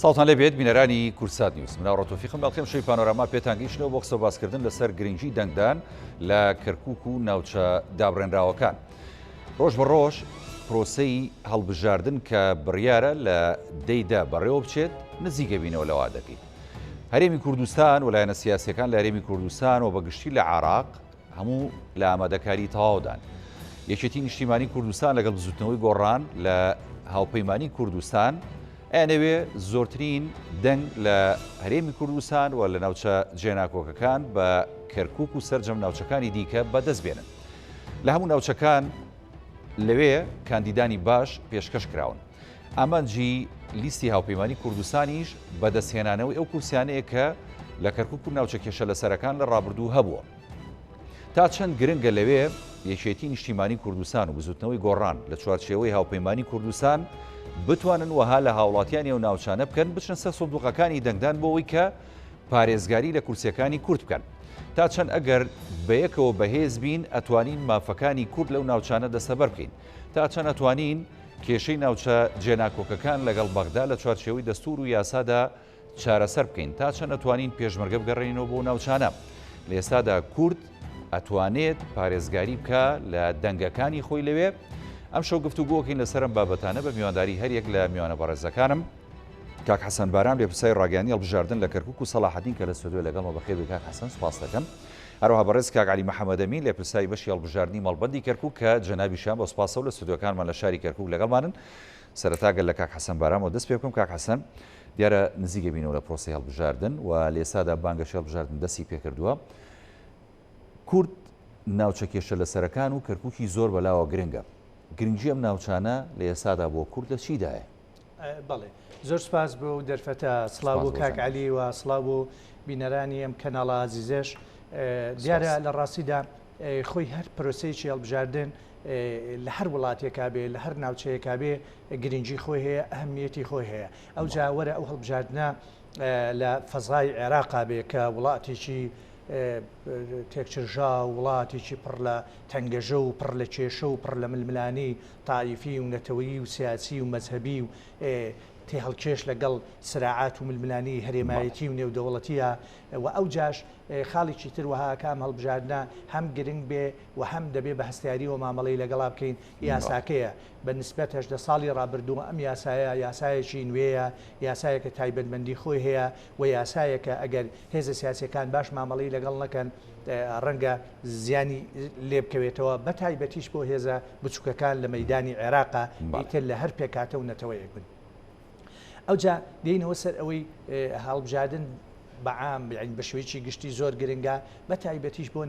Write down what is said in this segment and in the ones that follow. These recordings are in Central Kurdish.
ساڵتان لەبێت بینەرانی کورسات نیوز مناوڕۆ تۆفیقم بەڵخێم شەی پانۆراما پێتان گەیشتنەوە بۆ قسە باسکردن لەسەر گرنگی دەنگدان لە کەرکووک و ناوچە دابڕێنراوەکان. ڕۆژ بە ڕۆژ پرۆسەی هەڵبژاردن کە بڕیارە لە دەیدا بەڕێوە بچێت نزیکە بینەوە لەوا دەکەیت. هەرێمی کوردستان وەلایەنە سیاسیەکان لە هەرێمی کوردستان و بەگشتی لە عێراق هەموو لە ئامادەکاری تەواودان. یەکێتی نیشتیمانی کوردستان لەگەڵ بزوتنەوەی گۆڕان لە هاوپەیمانی کوردستان ئەنەوێ زۆرترین دەنگ لە هەرێمی کوردستان و لە ناوچە جێناکۆکەکان بە کەرکووک و سەرجەم ناوچەکانی دیکە بەدەست بێنن. لە هەموو ناوچەکان لەوێ کاندیدانی باش پێشکەش کراون. ئامانجی لیستی هاوپەیمانی کوردستانیش بەدەستهێنانەوەی ئەو کورسیانەیە کە لە کەرکووک و ناوچە کێشە لە سەرەکان لە ڕابردوو هەبووە. تا چەند گرنگە لەوێ یەکێتی نیشتیمانی کوردستان و بزوتنەوەی گۆڕان لە چوارچێوەی هاوپەیمانی کوردستان بتوانن وەها لە هاوڵاتیانی و ناوچانە بکەن بچنە سەر سندوقەکانی دەنگدان بۆەوەی کە پارێزگاری لە کورسیەکانی کورد بکەن. تا چەند ئەگەر بەیەکەوە بەهێز بین ئەتوانین مافەکانی کورد لەو ناوچانە دەسەبەر بکەین. تا چەند ئەتوانین کێشەی ناوچە جێناکۆکەکان لەگەڵ بەغدا لە چوارچێوەی دەستور و یاسادا چارەسەر بکەین. تا چەند ئەتوانین پێشمەرگە بگەڕێنەوە بۆ ناوچانە. لە ئێستادا کورد ئەتوانێت پارێزگاری بکە لە دەنگەکانی خۆی لەوێ. ئەم شەو گفتوگۆکەین لەسەرم بابەتانە بە میوانداری هەریەک لە میوانە بەڕێزەکانم کاک حەسەن باران لێپرسای ڕاگەیانی هەڵبژاردن لە کەرکووک و سەلاحەدین کە لە ستۆدیۆ لەگەڵمە بەخێر بێ. کاک حەسەن سوپاس دەکەم. هەروەها بەڕێز کاک عەلی مەحەمەدەمین لێپرسای بەشی هەڵبژاردننی مەڵبەندی کەرکووک کە جەنابیشان بە سوپاسە و لە ستۆدیۆکانمان لە شاری کەرکووک لەگەڵمانن. سەرەتا گەل لە کاک حەسەن بارانەوە دەست پێ بکەم. کاک حەسەن دیارە نزیکە بینەوە لە پرۆسەی هەڵبژاردن و لە ئێستادا بانگەشی هەڵبژاردن دەستی پێکردووە. کورد ناوچە کێشە لە سەرەکان و کەرکووکی زۆر بەلاوە گرنگە. گرنگی ئەم ناوچانە لە ئێستادا بۆ کورد لە چیدایە؟ بەڵێ زۆر سپاس بۆ دەرفەتە سڵاو بۆ کاک عەلی و سڵاو بۆ بینەرانی ئەم کەناڵە عەزیزەش. دیارە لە ڕاستیدا خۆی هەر پرۆسەیەکی هەڵبژاردن لە هەر وڵاتێکا بێ لە هەر ناوچەیەکا بێ گرنگی خۆی هەیە ئەهەمیەتی خۆی هەیە. ئەو جاوەرە ئەو هەڵبژاردنە لە فەزای عێراقا بێ کە وڵاتێکی تێکچرژا و وڵاتێکی پڕ لە تەنگەژە و پڕ لە کێشە و پڕ لە ململانی تایفی و نەتەوەیی و سیاسی و مەزهبی و تێ هەڵکێش لەگەڵ سراعات و ململانی هەرێمایەتی و نێودەوڵەتیە و ئەو جاش خاڵێکی تر وها کام هەڵبژاردنە هەم گرنگ بێ و هەم دەبێ بە هەستیاری و مامەڵەی لەگەڵا بکەین. یاساکەیە بە نسبەت 18 ساڵی ڕابردووە ئەم یاسایە یاسایەکی نوێیە، یاسایەکە تایبەتمەندی خۆی هەیە و یاسایەکە ئەگەر هێزە سیاسەکان باش مامەڵەی لەگەڵ نەکەن ڕەنگە زیانی لێ بکەوێتەوە بە تایبەتیش بۆ هێزە بچووکەکان لە مەیدانی عێراقا ئیتر لە هەر پێکاتە و نەتەوەیەک بن. ئەوجا دێنەوە سەر ئەوەی هەڵبژاردن بەعام بە شێوەیەکی گشتی زۆر گرنگە بە تایبەتیش بۆ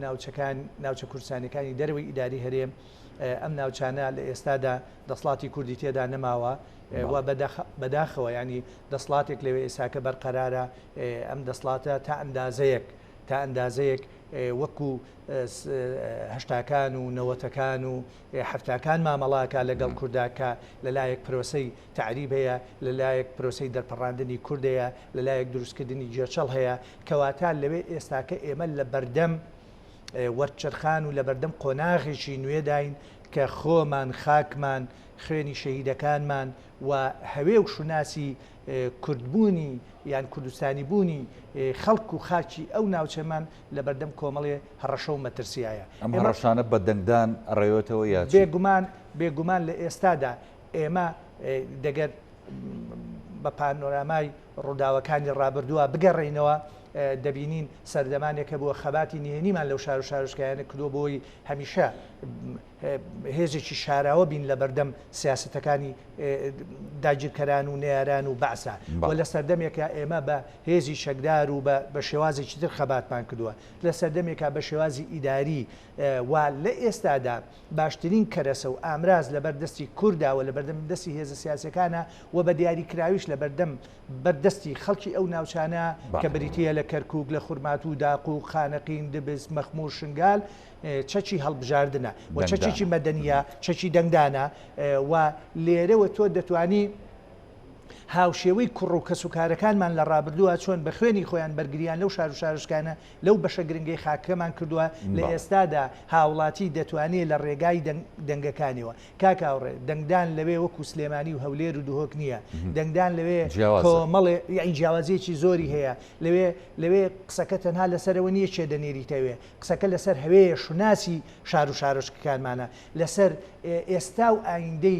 ناوچە کوردستانەکانی دەرەوەی ئیداری هەرێم. ئەم ناوچانە لە ئێستادا دەسڵاتی کوردی تێدا نەماوە و بەداخەوە ینی دەسڵاتێک لەوێ ئێساکە بەرقەرارە. ئەم دەسڵاتە تا ئەندازەیەک وەکو هەشتاکان و نەوەتەکان و هەفتاکان مامەڵاکە لەگەڵ کورداکە لەلایەک پرۆسەی تعریب هەیە، لەلایەک پرۆسەی دەرپەڕاندنی کوردەیە، لەلایەک دروستکردنی جێچەڵ هەیە کەواتە لەوێ ئێستاکە ئێمە لە بەردەم وەرچەرخان و لە بەردەم قۆناغێکی نوێداین کە خۆمان خاکمان خوێنی شەهیدەکانمان و هەوێ و شوناسی کوردبوونی یان کوردستانی بوونی خەڵک و خاچی ئەو ناوچەمان لە بەردەم کۆمەڵێ هەڕەشە و مەترسیایە. ئەم هەڕەشانە بە دەنگدان ڕێوێتەوە یا بێگومان لە ئێستادا ئێمە دەگەر بە پانۆرامای ڕووداوەکانی ڕابردووە بگەڕێینەوە دەبینین سەردەمانێکە بووە خەباتی نهێنیمان لەو شار و شارشکایانە کردو بۆی هەمیشە هێزێکی شاراوە بین لە بەردەم سیاسەتەکانی داگیرکەران و نێران و بەعسا و لە سەردەمێکە ئێمە بە هێزی شەکدار و بە شێوازێکی تر خەباتمان کردووە لە سەردەمێکە بە شێوازی ئیداری و لە ئێستادا باشترین کەرەسە و ئامراز لە بەردەستی کورداوە لە بەردەم دەستی هێزە سیاسەکانە و بە دیاریکراویش لە بەردەستی خەڵکی ئەو ناوچانە کە بریتە لە کەرکووک لە خورمات و داق و خانەقین دبست مەخموور شنگال چەکی هەڵبژاردنە و چەکی مەدەنیە چەکی دەنگدانە و لێرەوە تۆ دەتوانی هاوشێوەی کوڕ و کەسوکارەکانمان لە ڕابردووە چۆن بە خوێنی خۆیان بەرگریان لەو شار و شارشکانە لەو بەشە گرنگی خاکەمان کردووە لە ئێستادا هاوڵاتی دەتوانێت لە ڕێگای دەنگەکانیەوە کاکاوڕێ دەنگدان لەوێ وەکو سلێمانی و هەولێر و دوهۆک نییە دەنگدان لەوێ کۆمەڵێ یاین جیاوازیەکی زۆری هەیە لەوێ قسەکە تەنها لەسەرەوە نییە چێ دەنێریتەوێ قسەکە لەسەر هەوەیە شوناسی شار و شارۆچکەکانمانە لەسەر ئێستا و ئایندەی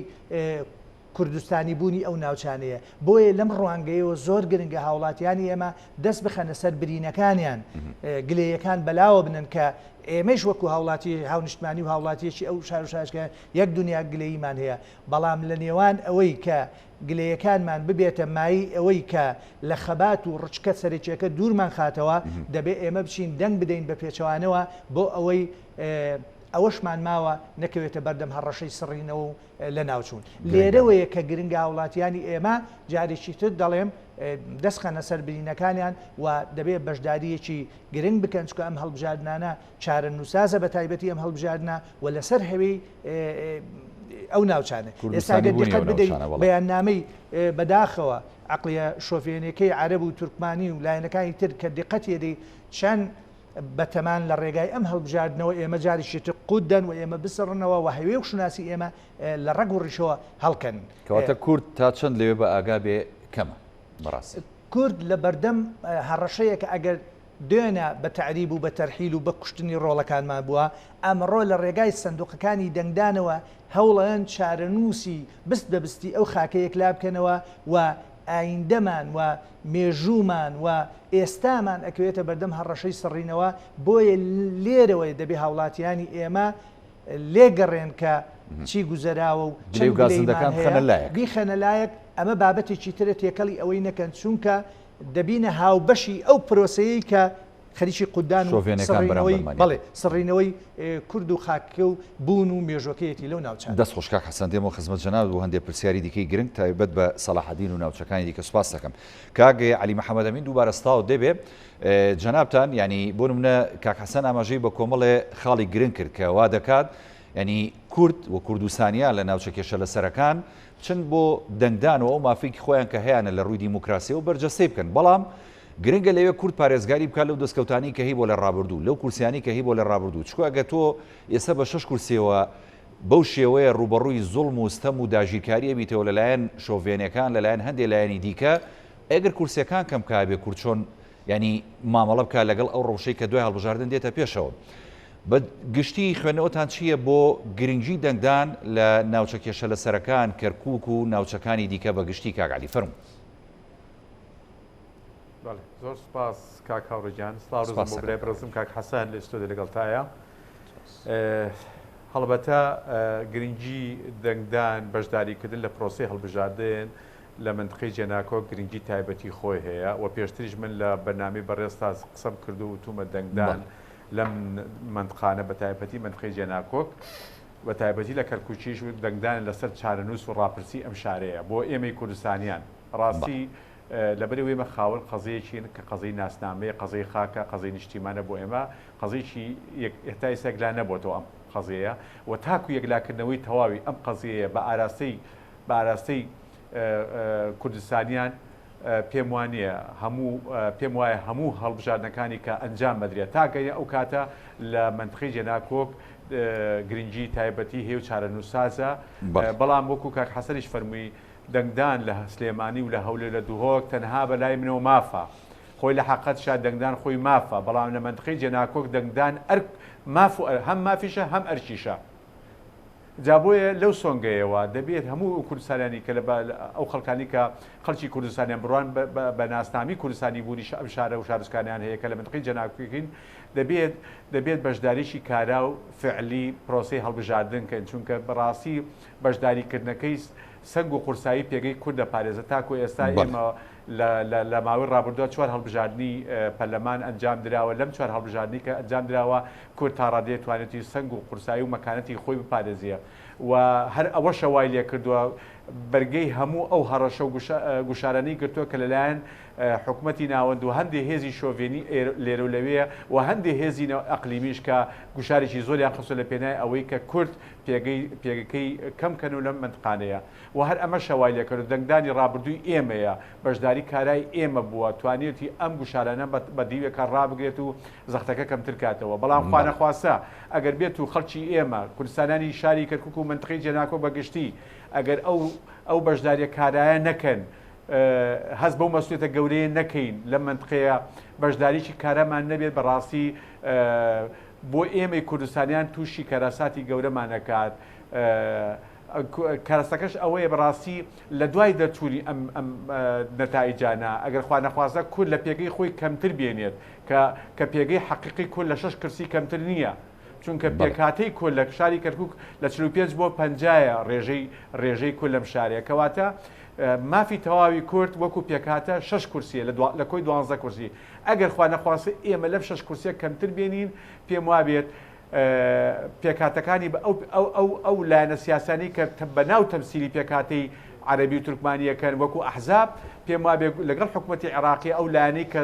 کوردستانی بوونی ئەو ناوچانەیە بۆیە لەم ڕوانگەیەوە زۆر گرنگە هاوڵاتیانی ئێمە دەست بخەنە سەر برینەکانیان گلەیەکان بەلاوە بنن کە ئێمەش وەکو هاوڵاتی هاونیشتمانی و هاوڵاتیەکی ئەو شار و شارشکە یەک دنیا گلەییمان هەیە بەڵام لە نێوان ئەوەی کە گلەیەکانمان ببێتە مایی ئەوەی کە لە خەبات و ڕچکە سەرچێکە دوورمان خاتەوە دەبێت ئێمە بچین دەنگ بدەین بە پێچەوانەوە بۆ ئەوەی ئەوەشمان ماوە نەکەوێتە بەردەم هەڕەشەی سڕینەوە و لە ناوچوون لێرەوەیە کە گرنگە هاوڵاتیانی ئێمە جارێکی تر دەڵێم دەستخەنە سەر برینەکانیان و دەبێت بەشداریەکی گرنگ بکەن چکە ئەم هەڵبژاردنانە چارە نووسازە بە تایبەتی ئەم هەڵبژاردنە و لەسەر هەوەی ئەو ناوچانە ئێستا دقت بدەیت بەیاننامەی بەداخەوە عقلیە شۆفێنەکەی عەرەب و تورکمانی و لایەنەکانی تر کە دقەتێدەی چەند بەتەمان لە ڕێگای ئەم هەڵبژاردنەوە ئێمە جاریشێتە قوددەن و ئێمە بسڕنەوە و هەوێ و شناسی ئێمە لە ڕەگ و ڕیشەوە هەڵکەن کەواتە کورد تا چەند لەوێ بە ئاگا بێ کەمە بەڕاستی کورد لە بەردەم هەڕەشەیەکە ئەگەر دوێنە بە تعریب و بە تەرحیل و بە کوشتنی ڕۆڵەکانمان بووە ئەمڕۆ لە ڕێگای سندوقەکانی دەنگدانەوە هەوڵەیان چارەنووسی بست بەبستی ئەو خاکەیەک لا بکەنەوە و ئایندەمان و مێژوومان و ئێستامان ئەکەوێتە بەردەم هەڕەشەی سڕینەوە بۆیە لێرەوەی دەبێ هاوڵاتیانی ئێمە لێگەڕێن کە چی گوزەراوە و گازندەکان بیخەنە لایەک ئەمە بابەتێکی ترە تێکەڵی ئەوەی نەکەن چونکە دەبینە هاوبەشی ئەو پرۆسەیە کە خەریکی قوددان و بەڵێ سڕینەوەی کورد و خاکە و بوون و مێژۆکەیەتی لەو ناوچان دەست خۆشکا حەسەن دێمەوە خزمەت جەناب و هەندێک پرسیاری دیکەی گرنگ تایبەت بە سەلاحەدین و ناوچەکانی دیکە سوپاس دەکەم کاگە علی محەممەد ئەمین دووبارە ستاو دەبێ جەنابتان ینی بۆ نمونە کاک حەسەن ئاماژەی بە کۆمەڵێ خاڵی گرنگ کرد کە وا دەکات ینی کورد و کوردستانیا لە ناوچە کێشە لە سەرەکان چند بۆ دەنگدان و ئەو مافیکی خۆیان کە هەیەە لە ڕووی دیموکراسی و بەرجەستەی بکەن بەڵام گرنگە لەوێ کورد پارێزگاری بکات لەو دەستکەوتانی کە هی بۆ لە ڕابردوو لەو کورسیانی کە هی بۆ لە ڕابردوو چکو ئەگە تۆ ئێستا بە 6 کورسیەوە بەو شێوەیە ڕوبەڕووی زوڵم و ستەم و داژیرکاریە بیتەوە لەلایەن شۆڤێنەکان لەلایەن هەندێک لایەنی دیکە ئەگەر کورسیەکان کەم کابێ کورد چۆن ینی مامەڵە بکات لەگەڵ ئەو ڕەوشەی کە دوای هەڵبژاردن دێتە پێشەوە بە گشتی خوێنەوەتان چییە بۆ گرنگی دەنگدان لە ناوچە کێشە لە سەرەکان کەرکووک و ناوچەکانی دیکە بە گشتی کاگالی فەرموو زۆر سپاس کاک هاوڕێجان سڵاو بۆ برای بەڕێزم کاک حەسەن لە ئستۆدیۆ لەگەڵتایە هەڵبەتە گرنگی دەنگدان بەشداریکردن لە پرۆسەی هەڵبژاردن لە منطقەی جێناکۆ گرنگی تایبەتی خۆی هەیە و پێشتریش من لە بەرنامەی بەڕێستا قسەم کردو و تومە دەنگدان لەم منطقانە بە تایبەتی منطقەی جێناکۆک بە تایبەتی لە کەرکووکیش و دەنگدان لەسەر چارەنووس و ڕاپرسی ئەم شارەیە بۆ ئێمەی کوردستانیان ڕاستی لەبەری وێمە خاوەن قەزەیەکین کە قەزەی ناسنامەیە قەزەی خاکە قەزەی نیشتیمانە بۆ ئێمە قەزەیەکی هێتا ئێستا نەبووەوە ئەم قەزەیە و تاکو یەکلاکردنەوەی تەواوی ئەم قەزەیە بە ئاراستەی کوردستانیان پێم وانە پێم وایە هەموو هەڵبژاردنەکانی کە ئەنجام بدرێت تاگەیە ئەو کاتە لە منطقەی جێناکۆک گرنگی تایبەتی هێو چارەنووسازە بەڵام وەکو کاک حەسەنیش فەرمووی دەنگدان لە سلێمانی و لە هەولێر لە دووهۆک تەنها بەلای منەوە مافە خۆی لە حەقەتشا دەنگدان خۆی مافە بەڵام لە منطقەی جێناکۆک دەنگدان هەم مافیشە هەم ئەرکیشە جابۆیە لەو سۆنگەیەوە دەبێت هەموو کوردستانیانی کە ئەو خەڵکانی کە خەڵکی کوردستانیان بڕوان بە ناسنامی کوردستانی بوونی ئەم شارە و شارستکانیان هەیە کە لە منطقەی جێناکۆکین دەبێت بەشداریشی کارا و فعلی پرۆسەی هەڵبژاردن کەن چونکە بەڕاستی بەشداریکردنەکەی سنگ و قورسایی پێگەی کوردە پارێزە تاکو ئێستا ئێمە لە ماوەی ڕابردووە 4 هەڵبژاردننی پەرلەمان ئەنجام درراوە لەم 4 هەڵبژاردننی کە ئەنجام درراوە کورد تا ڕادێتوانێتی سنگ و قورسایی و مەکانەتی خۆی بپارێزیە و هەر ئەوە شەوای لێ کردووە بەرگەی هەموو ئەو هەڕەشە و گوشارانەی گرتووە کە لەلایەن حکوومەتی ناوەند و هەندێک هێزی شۆڤێنی لێرە و لەوەیە و هەندێک هێزی ئەقلیمیش کە گوشارێکی زۆریان خستۆ لە پێنای ئەوەی کە کورد پێگەکەی کەمکەن و لەم منطقانەیە و هەر ئەمە شەوای لەکرد و دەنگدانی ڕابردووی ئێمەیە بەشداری کارای ئێمە بووە توانێتی ئەم گوشارانە بە دیوێکە ڕابگرێت و زەختەکە کەمتر کاتەوە بەڵام خوا نەخواسە ئەگەر بێت و خەڵکی ئێمە کوردستانانی شاری کەرکووک و منطقەی جێناکۆ بەگشتی ئەگەر ئەو بەشداریە کارایە نەکەن هەست بەو مەسوولێتە گەورەیە نەکەین لە منطقەیە بەشداریی کارەمان نەبێت بەڕاستی بۆ ئێمەی کوردستانیان تووشی کەراساتی گەورەمانەکات کارەستەکەش ئەوەیە بەڕاستی لە دوای دەرچووری ئەم نەتایجانە ئەگەر خوا نەخوازە کورد لە پێگەی خۆی کەمتر بێنێت کە پێگەی حەقیقی کورد لە 6 کرسی کەمتر نییە چونکە پێکاتەی کورد لە شاری کەرکووک لە 45 بۆ 50 ڕێژەی کورد لەم شارەیە کەواتە مافی تەواوی کورد وەکو پێکاتە 6 کورسیە لە کۆی 12 کورسی ئەگەر خوا نەخواسە ئێمە لەم 6 کورسیە کەمتر بێنین پێم وابێت پێکاتەکانی ئەو لایەنە سیاسانی کە بەناو تەمسیلی پێکاتەی عەرەبی و تورکمانیەکەن وەکو ئەحزاب پێم وابێ لەگەڵ حکوومەتی عێراقی ئەو لایەنەی کە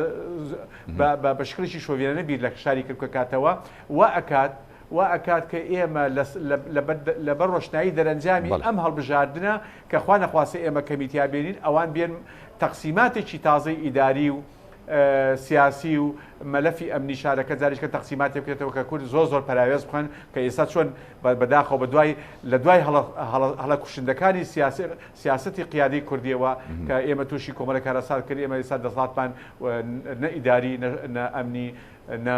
بە شکلێکی شۆڤێنە بیر لە شاری کردکاتەوە و ئەکات کە ئێمە لەبەر ڕۆشنایی دەرەنجامی ئەم هەڵبژاردنە کە خوا نەخواسە ئێمە کەمیتیا بێنین ئەوان بێن تەقسیماتێکی تازەی ئیداری و سیاسی و مەلەفی ئەمنی شارەکە جاریشکە تەقسیماتی بکرێتەوە کە کورد زۆر پراوێز بخەن کە ئێستا چۆن بەداخەوە لە دوای هەڵە کوشندەکانی سیاسەتی قیادی کوردیەوە کە ئێمە تووشی کۆمەڵە کارەسات کرد ئێمە ئێستا دەسڵاتمان نە ئیداری نە ئەمنی نە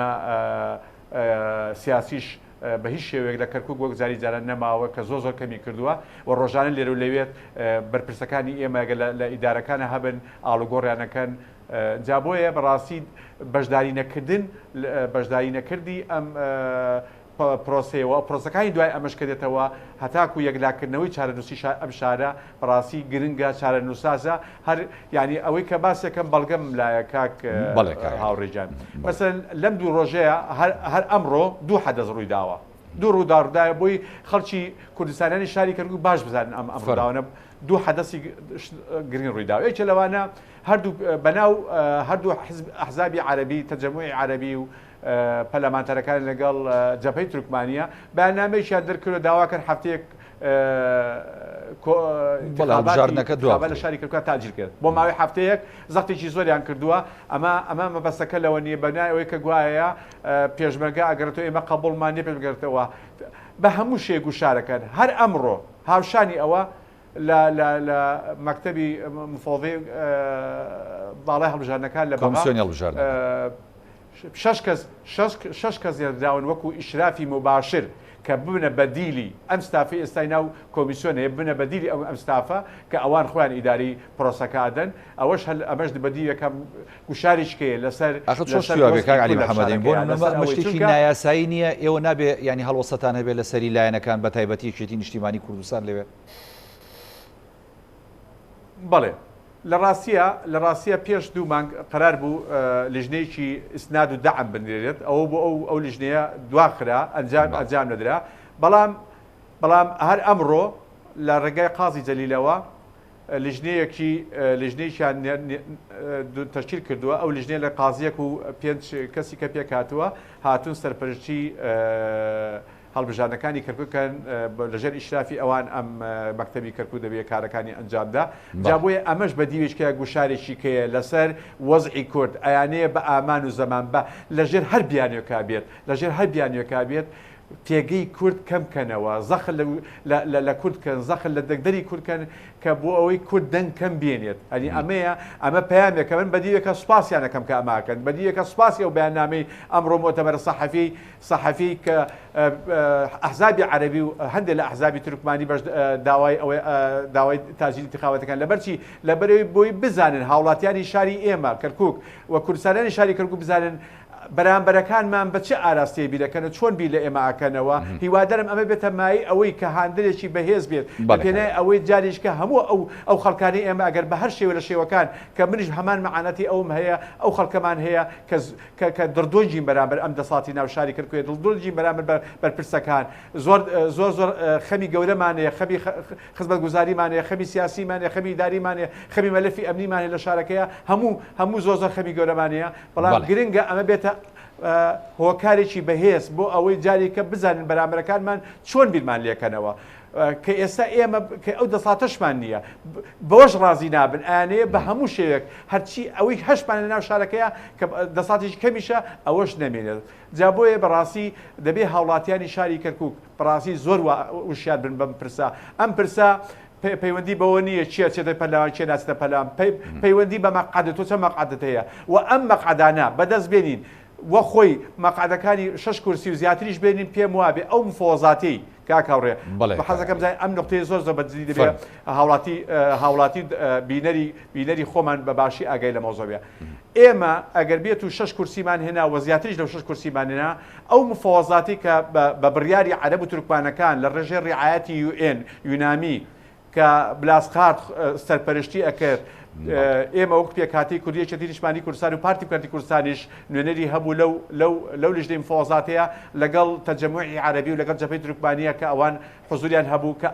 سیاسیش بە هیچ شێوەیەک لە کەرکووک وەک جاری جاران نەماوە کە زۆر کەمی کردووە و ڕۆژانە لێرە و لەوێت بەرپرسەکانی ئێمە لە ئیدارەکانە هەبن ئاڵوگۆڕیانەکەن جا بۆیە بەڕاستی بەشداری نەکردی ئەم پرۆسەیەوە پرۆسەکانی دوای ئەمەش کردێتەوە هەتاکو یەکلاکردنەوەی چارەنووسی ئەم شارە بەڕاستی گرنگە چارەنووسازە هەر ینی ئەوەی کە باسێکم بەڵگەم لایە کاک هاوڕێجان مەسەن لەم دوو ڕۆژەیە هەر ئەمڕۆ دوو حەدەث ڕووی داوە دوو ڕووداڕدایە بۆی خەڵکی کوردستانیانی شاری کەرکووک باش بزانن ئەم ڕووداوانە دوو حەدەسی گرنگ ڕوویداوە یەکێ لەوانە هەردوو بەناو هەردوو ئەحزابی عەرەبی تەجەموعی عەرەبی و پەرلەمانتەرەکان لەگەڵ جەبهەی تورکمانیە بەیاننامەیەکیان دەرکردو داواکەن هەفتەیەک لە شاری کەرکووک تاجیل کرد بۆ ماوەی هەفتەیەک زەختێکی زۆریان کردووە ئەمە مەبەستەکە لەوە نیە بەنای ئەوەی کە گوایە پێشمەرگە ئەگەرێتەوە ئێمە قبوڵمان نیە پێشگەرتەوە بە هەموو شێ گوشارەکەن هەر ئەمڕۆ هاوشانی ئەوە لە مەکتەبی مفۆضی باڵای هەڵبژاردنەکان لە کۆمیسیۆنی هەڵبژاردن 6 کەس داون وەکو ئیشرافی مباشر کە ببنە بەدیلی ئەم ستافی ئێستای ناو کۆمیسیۆنەیە بنە بەدیلی ئەم ستافە کە ئەوان خۆیان ئیداری پرۆسەکەدەن ئەوەش بەدیل یەکەم گوشاریشکەیە لەسەر علی محەممەدین بۆ مشتێکی نایاسایی نییە ئێوە نابێ ینی هەڵوەسەتان هەبێت لە سەری لایەنەکان بە تایبەتیەکێتی نیشتیمانی کوردستان لەوێ بەڵێ لە ڕاستیە پێش دوو مانگ قرار بوو لیژنەیەکی ئیسناد و دەعم بنرێت ئەوە بۆ ئەو لیژنەیە دواخرا ئەنجام نەدرا بەڵام هەر ئەمڕۆ لە ڕێگای قازی جەلیلەوە لیژنەیەکیان تەشکیل کردووە ئەو لیژنەیە لە قازیەک و 5 کەسی کە پێکاتووە هاتوون سەرپەرشتی هەڵبژاردنەکانی کەرکووکەن لەژێر ئیشرافی ئەوان ئەم مەکتەبی کەرکووک دەبێت کارەکانی ئەنجامدا جا بۆیە ئەمەش بە دیوێشکە گوشارێکی کەیە لەسەر وەزعی کورد ئەیانەیە بە ئامان و زەمان بە لەژێر هەر بیانیۆکا بێت تێگەی کورد کەمکەنەوە زەخل لە کوردکەن زەخل لە دەگدەری کوردکەن کە بۆ ئەوەی کورد دەنگ کەم بێنێت ئەنی ئەمە پەیامێکە من بەدیوێکە سوپاسیانەکەم کە ئەماکەن بەدیوێکە سوپاسی ئەو بەیاننامەی ئەمڕۆ مۆتەبەرە سەحەفی کە ئەحزابی عەرەبی و هەندێک لە ئەحزابی تورکمانی بەش داوای تاجیل انتخاباتەکان لەبەرچی لەبەرەوەی بۆی بزانن هاوڵاتیانی شاری ئێمە کەرکووک و کوردستانیانی شاری کەرکووک بزانن بەرامبەرەکانمان بە چه ئاراستەیە بیرەکەنە چۆن بی لە ئێمە ئاکەنەوە هیوادارم ئەمە بێتە مای ئەوەی کە هاندێکی بەهێز بێت پێنای ئەوەی جاریشکە هەموو ئەو خەڵکانی ئێمە ئەگەر بە هەر شێوە لە شێوەکان کە منیش هەمان مەعانەتی ئەوم هەیە ئەو خەڵکەمان هەیە کە دڵدۆنجین بەرامبەر ئەم دەسڵاتی ناو شاری کردکوێت دڵدۆنجین بەرامبەر بەرپرسەکان زۆر خەمی گەورەمانەیە خەمی خزمەتگوزاریمانەیە خەمی سیاسیمانێ خەمی داریمانێ خەمی مەلەفی ئەمنیمانێ لە شارەکەیە هەموو زۆر خەمی گەورەمانەیە بەڵام گرنگە ئەمە بێتە هۆکارێکی بەهێز بۆ ئەوەی جارێکە بزانین بەرامبەرەکانمان چۆن بیرمان لێکەنەوە کە ئێستا ئێمە کە ئەو دەساتەشمان نییە بەوەش ڕازی نابن ئەیانەیە بە هەموو شێوێک هەرچی ئەوەی هەشمان لە ناو شارەکەیە کە دەساتێکی کەمیشە ئەوەش نەمێنێت جا بۆیە بەڕاستی دەبێ هاوڵاتیانی شاری کەرکووک بەڕاستی زۆر وشیار بن بەم پرسا ئەم پرسا پەیوەندی بەوە نییە چیە چێتە پەلاوان چێ ناچێتە پەلام پەیوەندی بە مەقعدە تۆ چەند مەقعدت هەیە و ئەم مەقعدانە بەدەست بێنین وە خۆی مەقعدەکانی 6 کورسی و زیاتریش بێنین پێم وابێ ئەو مفۆزاتی کاکاوڕێ بە حەزەکەم زای ئەم نقطەی زۆر بەدزی دەبێت هاوڵاتی بینەری خۆمان بە باشی ئاگای لە مۆزۆبێ ئێمە ئەگەر بێت و 6 کورسیمان هێنا و زیاتریش لەو 6 کورسیمان هێنا ئەو مفۆزاتی کە بە بڕیاری عەرەب و تورکمانەکان لە ڕێژەی ڕیعایەتی یونامی کە بلاسخارد سەرپەرشتی ئەکرد ئێمە وەک پێکاتی کوردیەکی نیشتمانی کوردستان و پارتی کارتی کوردستانیش نوێنەری هەبوو لەو لیژنەی مفۆزاتەیە لەگەڵ تەجەموعی عەرەبی و لەگەڵ جەبهەی تورکمانیە کە ئەوان حوزوریان هەبوو کە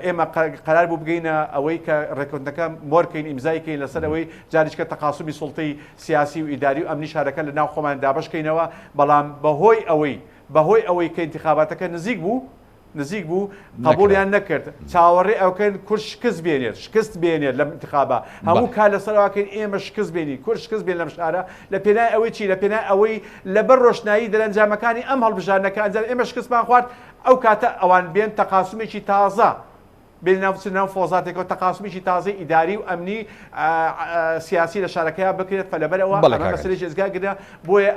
ئێمە قەرار بوو بگەینە ئەوەی کە ڕێکوتنەکە مۆرکەین ئیمزایکەین لەسەر ئەوەی جاریشکە تەقاسمی سوڵتەی سیاسی و ئیداری و ئەمنی شارەکە لە ناو خۆمان دابشکەینەوە بەڵام بەهۆی ئەوەی کە ئینتیخاباتەکە نزیک بوو قبولیان نەکرد چاوەڕێ ئەوکەن کورد شکست بێنێت لە انتخابە هەموو کار لەسەرواکەین ئێمە شکست بێنی کورد شکست بێن لەم شارە لە پێنای ئەوەی چی لە پێنای ئەوەی لەبەر ڕۆشنایی دەرەنجامەکانی ئەم هەڵبژارنەکە ئەنجام ئێمە شکستمان خوارد ئەو کاتە ئەوان بێن تەقاسمێکی تازە بین ناو فۆزاتێکەوە تەقاسمیشی تازەی ئیداری و ئەمنی سیاسی لە شارەکەیە بکرێت فەلەبەرەوە مەسەلەی ئێزگاگرە بۆیە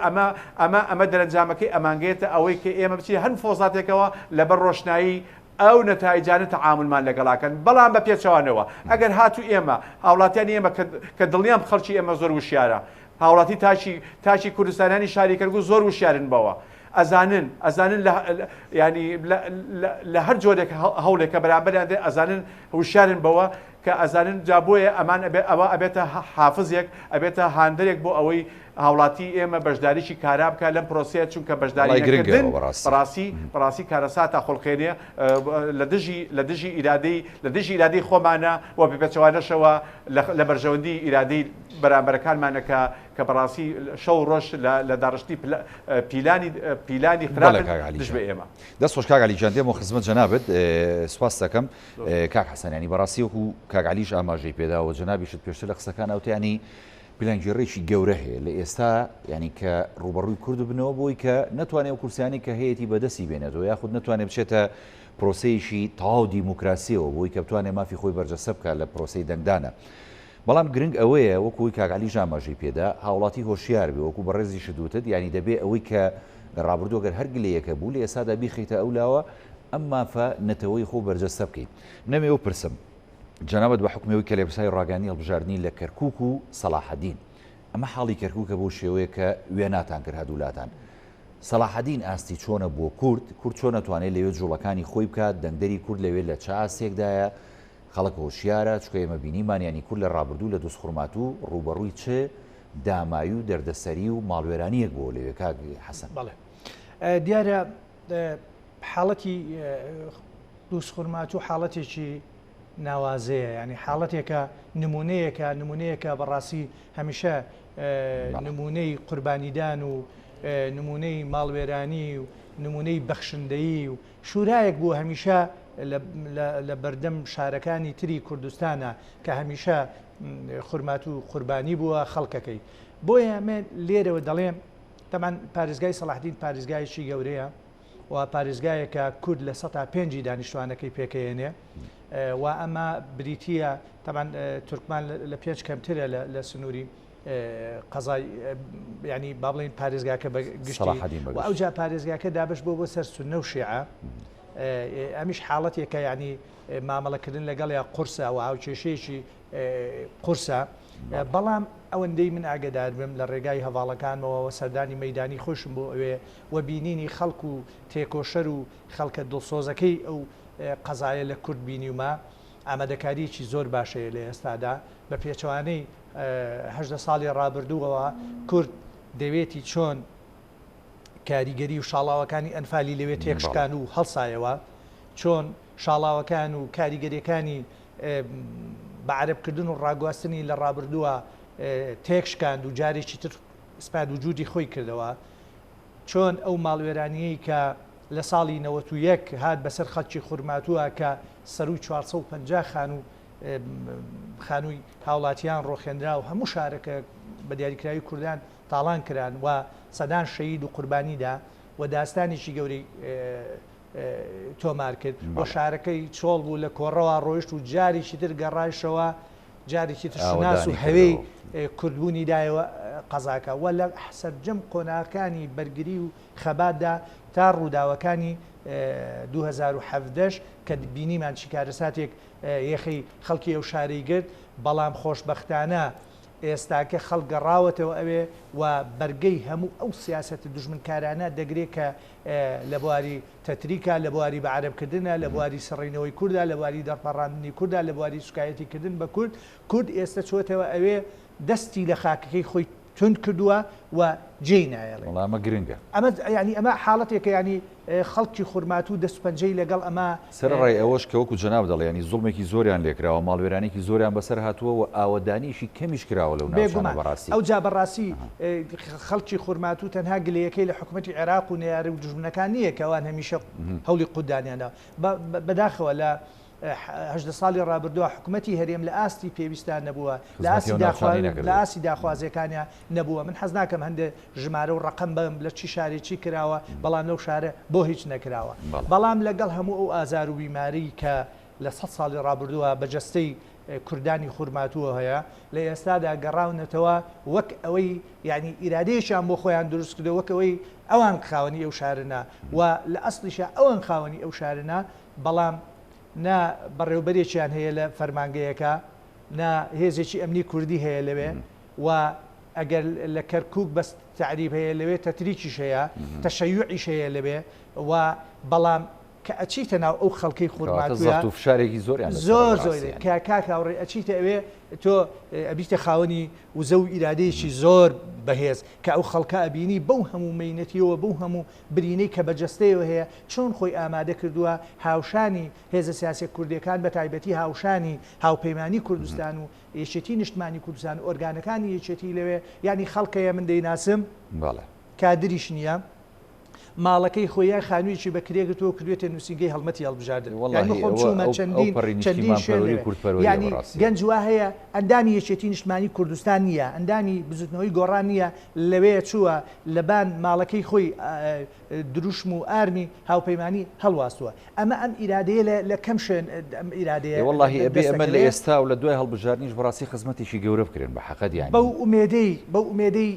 ئەمە دەرەنجامەکەی ئەمانگێتە ئەوەی کە ئێمە بچین هەر فۆزاتێکەوە لەبەر ڕۆشنایی ئەو نەتایجانە تەعاملمان لەگەڵاکەن بەڵام بە پێچەوانەوە ئەگەر هاتوو ئێمە هاوڵاتیانی ئێمە کە دڵنیام خەڵکی ئێمە زۆر وشیارە هاوڵاتی تاچی کوردستانیانی شاری کەرگوو زۆر وشیارن بەوە ئەزانن ینی لە هەر جۆرێک هەوڵێکە بەرامبەریان دێ ئەزانن وشارن بەوە کە ئەزانن جابۆیە ئەمان ئەوە ئەبێتە حافزێک ئەبێتە هاندەرێک بۆ ئەوەی هاوڵاتی ئێمە بەشداریی کارا بکە لەم پرۆسەیە چونکە بەشداریکردن بەڕاستی کارەساتە خۆڵخێنێ لە دژی ئیرادەی خۆمانە و بپێچەوانەشەوە لە بەرژەوەندی ئیرادەی بەرامبەرەکانمانەکە کە بەڕاستی شەو ڕۆژ لە داڕشتی پیلانی خراپن دژ بە ئێمە دەست خۆش کاگالی جان دێمە خزمەت جەنابەت سوپاس دەکەم کاک حەسەنیانی بەڕاستی وەکو کاگالیش ئاماژەی پێداوە جەنابیشت پێشتر لە قسەکان ئەوتیانی پلانگیڕێکی گەورە هەیە لە ئێستا ینی کە ڕوبەڕووی کورد بنەوە بۆی کە ناتوانێت و کورسیانی کە هەیەی بەدەستی بێنێتەوە یاخود ناتوانێت بچێتە پرۆسەیەشی تەواو دیموکراسیەوە بۆی کە بتوانێت مافی خۆی بەرجەسە بکە لە پرۆسەی دەنگدانە بەڵام گرنگ ئەوەیە وەکوی کاگالی ژاماژەی پێدا هاوڵاتی هۆشیار بێ وەکو بەڕێزی شدوتت ینی دەبێ ئەوەی کە لە ڕابردووەگەر هەرگلەیەکە بوو لە ئێستادا بیخیتە ئەولاوە ئەم مافە نەتەوەی خۆ بەرجەستە بکەیت نەمێ و پرسم جەنابەت بە حکمەوەی کە لێبسای ڕاگەانی هەڵبژاردننی لە کەرکووک و سەلاحەدین ئەمە حاڵی کەرکووکە بۆ شێوەیە کە وێناتان کرد هەدوولاتان سەلاحەدین ئاستی چۆنە بۆ کورد چۆن نەتوانێت لەوێ جوڵەکانی خۆی بکات دەنگدەری کورد لەوێ لە چاسێکدایە خەڵک هۆشیارە چکە ئێمە بینیمانیانی کورد لە ڕابردوو لە دۆستخورمات و ڕوبەڕووی چێ دامایی و دەردەسەری و ماڵوێرانیەک بۆ لەوێ کاک حەسەن بەڵێ دیارە حاڵەتی دۆستخورمات و حاڵەتێکی ناوازەیە ینی حاڵەتێکە نمونەیەکە بەڕاستی هەمیشە نمونەی قوربانیدان و نمونەی ماڵوێرانی و نمونەی بەخشندەیی و شورایەک بوو هەمیشە لە بەردەم شارەکانی تری کوردستانە کە هەمیشە خورمات و قوربانی بووە خەڵکەکەی بۆیە ئەمە لێرەوە دەڵێم تەمان پارێزگای سەلاحدین پارێزگایەکی گەورەیە و پارێزگایەکە کورد لە 105 دانیشتوانەکەی پێکەێنێ و ئەمە بریتیە تەمان تورکمان لە پێنج کەمترە لە سنووری قەزای ینی با بڵین پارێزگاکە بە گشتی و ئەوجا پارێزگاکە دابش بۆ سەر سونە و شیعە ئەمیش حاڵەتێکە ینی مامەڵەکردن لەگەڵ یا قورسە و هاوکێشەیەکی قورسە بەڵام ئەوەندەی من ئاگدار بم لە ڕێگای هەواڵەکانەوە سەردانی مەدانی خۆشم بۆ ئەوێ و بینینی خەڵک و تێکۆشەر و خەڵکە دڵسۆزەکەی ئەو قەزایە لە کورد بینیومە ئامادەکاریی زۆر باشەیە لە ئێستادا بە پێچوانەی هەژدە ساڵی ڕابردووەوە کورد دەوێتی چۆن کاریگەری و شاڵاوەکانی ئەنفالی لەوێ تێکشکان و هەڵسایەوە چۆن شاڵاوەکان و کاریگەریەکانی بەعربکردن و ڕاگواستنی لە ڕابردووە تێکشکاند و جارێکی تر سپاد وجودی خۆی کردەوە چۆن ئەو ماڵوێرانیەی کە لە ساڵی 91 هات بەسەر خەڵکی خورماتووە کە سەروی 450 خانووی هاوڵاتیان ڕۆخێنرا و هەموو شارەکە بە دیاریکراوی کوردان تاڵان کران و سەدان شەید و قوربانیدا و داستانێکی گەورەی تۆمار کرد بۆ شارەکەی چۆڵ بوو لە کۆڕەوە ڕۆیشت و جارێکی تر گەڕایشەوە جارێکی تر شناس و هەوەی کوردبوونی دایەوە قەزاکە و لە سەرجەم قۆناکانی بەرگری و خەباتدا تا ڕووداوەکانی 2017 کە بینیمان چیکارەساتێک یەخی خەڵکی ئەو شارەی گرت بەڵام خۆشبەختانە ئێستاکە خەڵگەڕاوەتەوە ئەوێ و بەرگەی هەموو ئەو سیاسەتی دژمنکارانە دەگرێت کە لە بواری تەتریکە لە بواری بەعربکردنە لە بواری سڕینەوەی کووردا لە بواری دەرپەڕاندنی کووردا لە بواری سوکایەتیکردن بە کورد ئێستا چۆتەوە ئەوێ دەستی لە خاکەکەی خۆی تند کردووە و جێی نایڵێ وەڵامە گرنگە ئەمە حاڵەتێکە ینی خەڵکی خورماتوو دەستپەنجەی لەگەڵ ئەمە سەرڕای ئەوەش کە وەکو جەناب دەڵێ ینی زوڵمێکی زۆریان لێکراوە ماڵوێرانێکی زۆریان بەسەر هاتووە و ئاوەدانیشی کەمیش کراوە لەو ناوچانە بەڕاستی ئەو جا بەڕاستی خەڵکی خورماتوو تەنها گلەیەکەی لە حکوومەتی عێراق و نێیاری و دژمنەکان نییە کە ئەوان هەمیشە هەوڵی قودانیاندا بەداخەوە لە 18 ساڵی ڕابردووە حکوومەتی هەرێم لە ئاستی پێویستان نەبووە لە ئاسی داخوازیەکانیان نەبووە من حەز ناکەم هەندێک ژمارە و ڕقم بم لە چی شارێکی کراوە بەڵام لەو شارە بۆ هیچ نەکراوە بەڵام لەگەڵ هەموو ئەو ئازار و بیماری کە لە 100 ساڵی ڕابردووە بەجەستەی کوردانی خورماتووە هەیە لە ئێستادا گەڕاونەتەوە وەک ئەوەی یعنی ئیرادەیەشیان بۆ خۆیان دروست کردو وەک ئەوەی ئەوان خاوەنی ئەو شارنە و لە ئەسڵیشە ئەوان خاوەنی ئەو شارنە بەڵام نا بەڕێوبەرێکیان هەیە لە فەرمانگەیەکە نا هێزێکی ئەمنی کوردی هەیە لەوێ و ئەگەر لە کەرکووک بەس تعریب هەیە لەوێ تەتریکیش هەیە تەشەیوعیش هەیە لەوێ و بەڵام کە ئەچیتە ناو ئەو خەڵکەی خورماتووە فشارێکی زۆریان زۆر کاکاوڕێ ئەچیتە ئەوێ تۆ ئەبیتە خاوەنی وزە و ئیرادەیەکی زۆر بەهێز کە ئەو خەڵکە ئەبینی بەو هەموو مینەتیەوە بەو هەموو برینەی کە بەجەستەیەوە هەیە چۆن خۆی ئامادە کردووە هاوشانی هێزە سیاسی کوردیەکان بە تایبەتی هاوشانی هاوپەیمانی کوردستان و یەکێتی نیشتمانی کوردستان و ئۆرگانەکانی یەکێتی لەوێ ینی خەڵکەیە من دەیناسم کادریش نییە ماڵەکەی خۆیان خانوویی بەکرێگرتەوە کردوێتە نووسنگی هەڵمەتی هەڵبژاردن ینی گەنج وا هەیە ئەندامی یەکێتی نیشتمانی کوردستان نییە ئەندامی بزوتنەوەی گۆڕان نییە لەوەیە چووە لەبان ماڵەکەی خۆی دروشم و ئارمی هاوپەیمانی هەڵواستووە ئەمە ئەم ئیرادەیە لە کەم شوێن ئەم ئیرادەیە واللهی ئەبێ ئەمە لە ئێستا و لە دوای هەڵبژاردنیش بەڕاستی خزمەتێکی گەورە بکرێن بە حەقەت یانی بەو ئومێدەی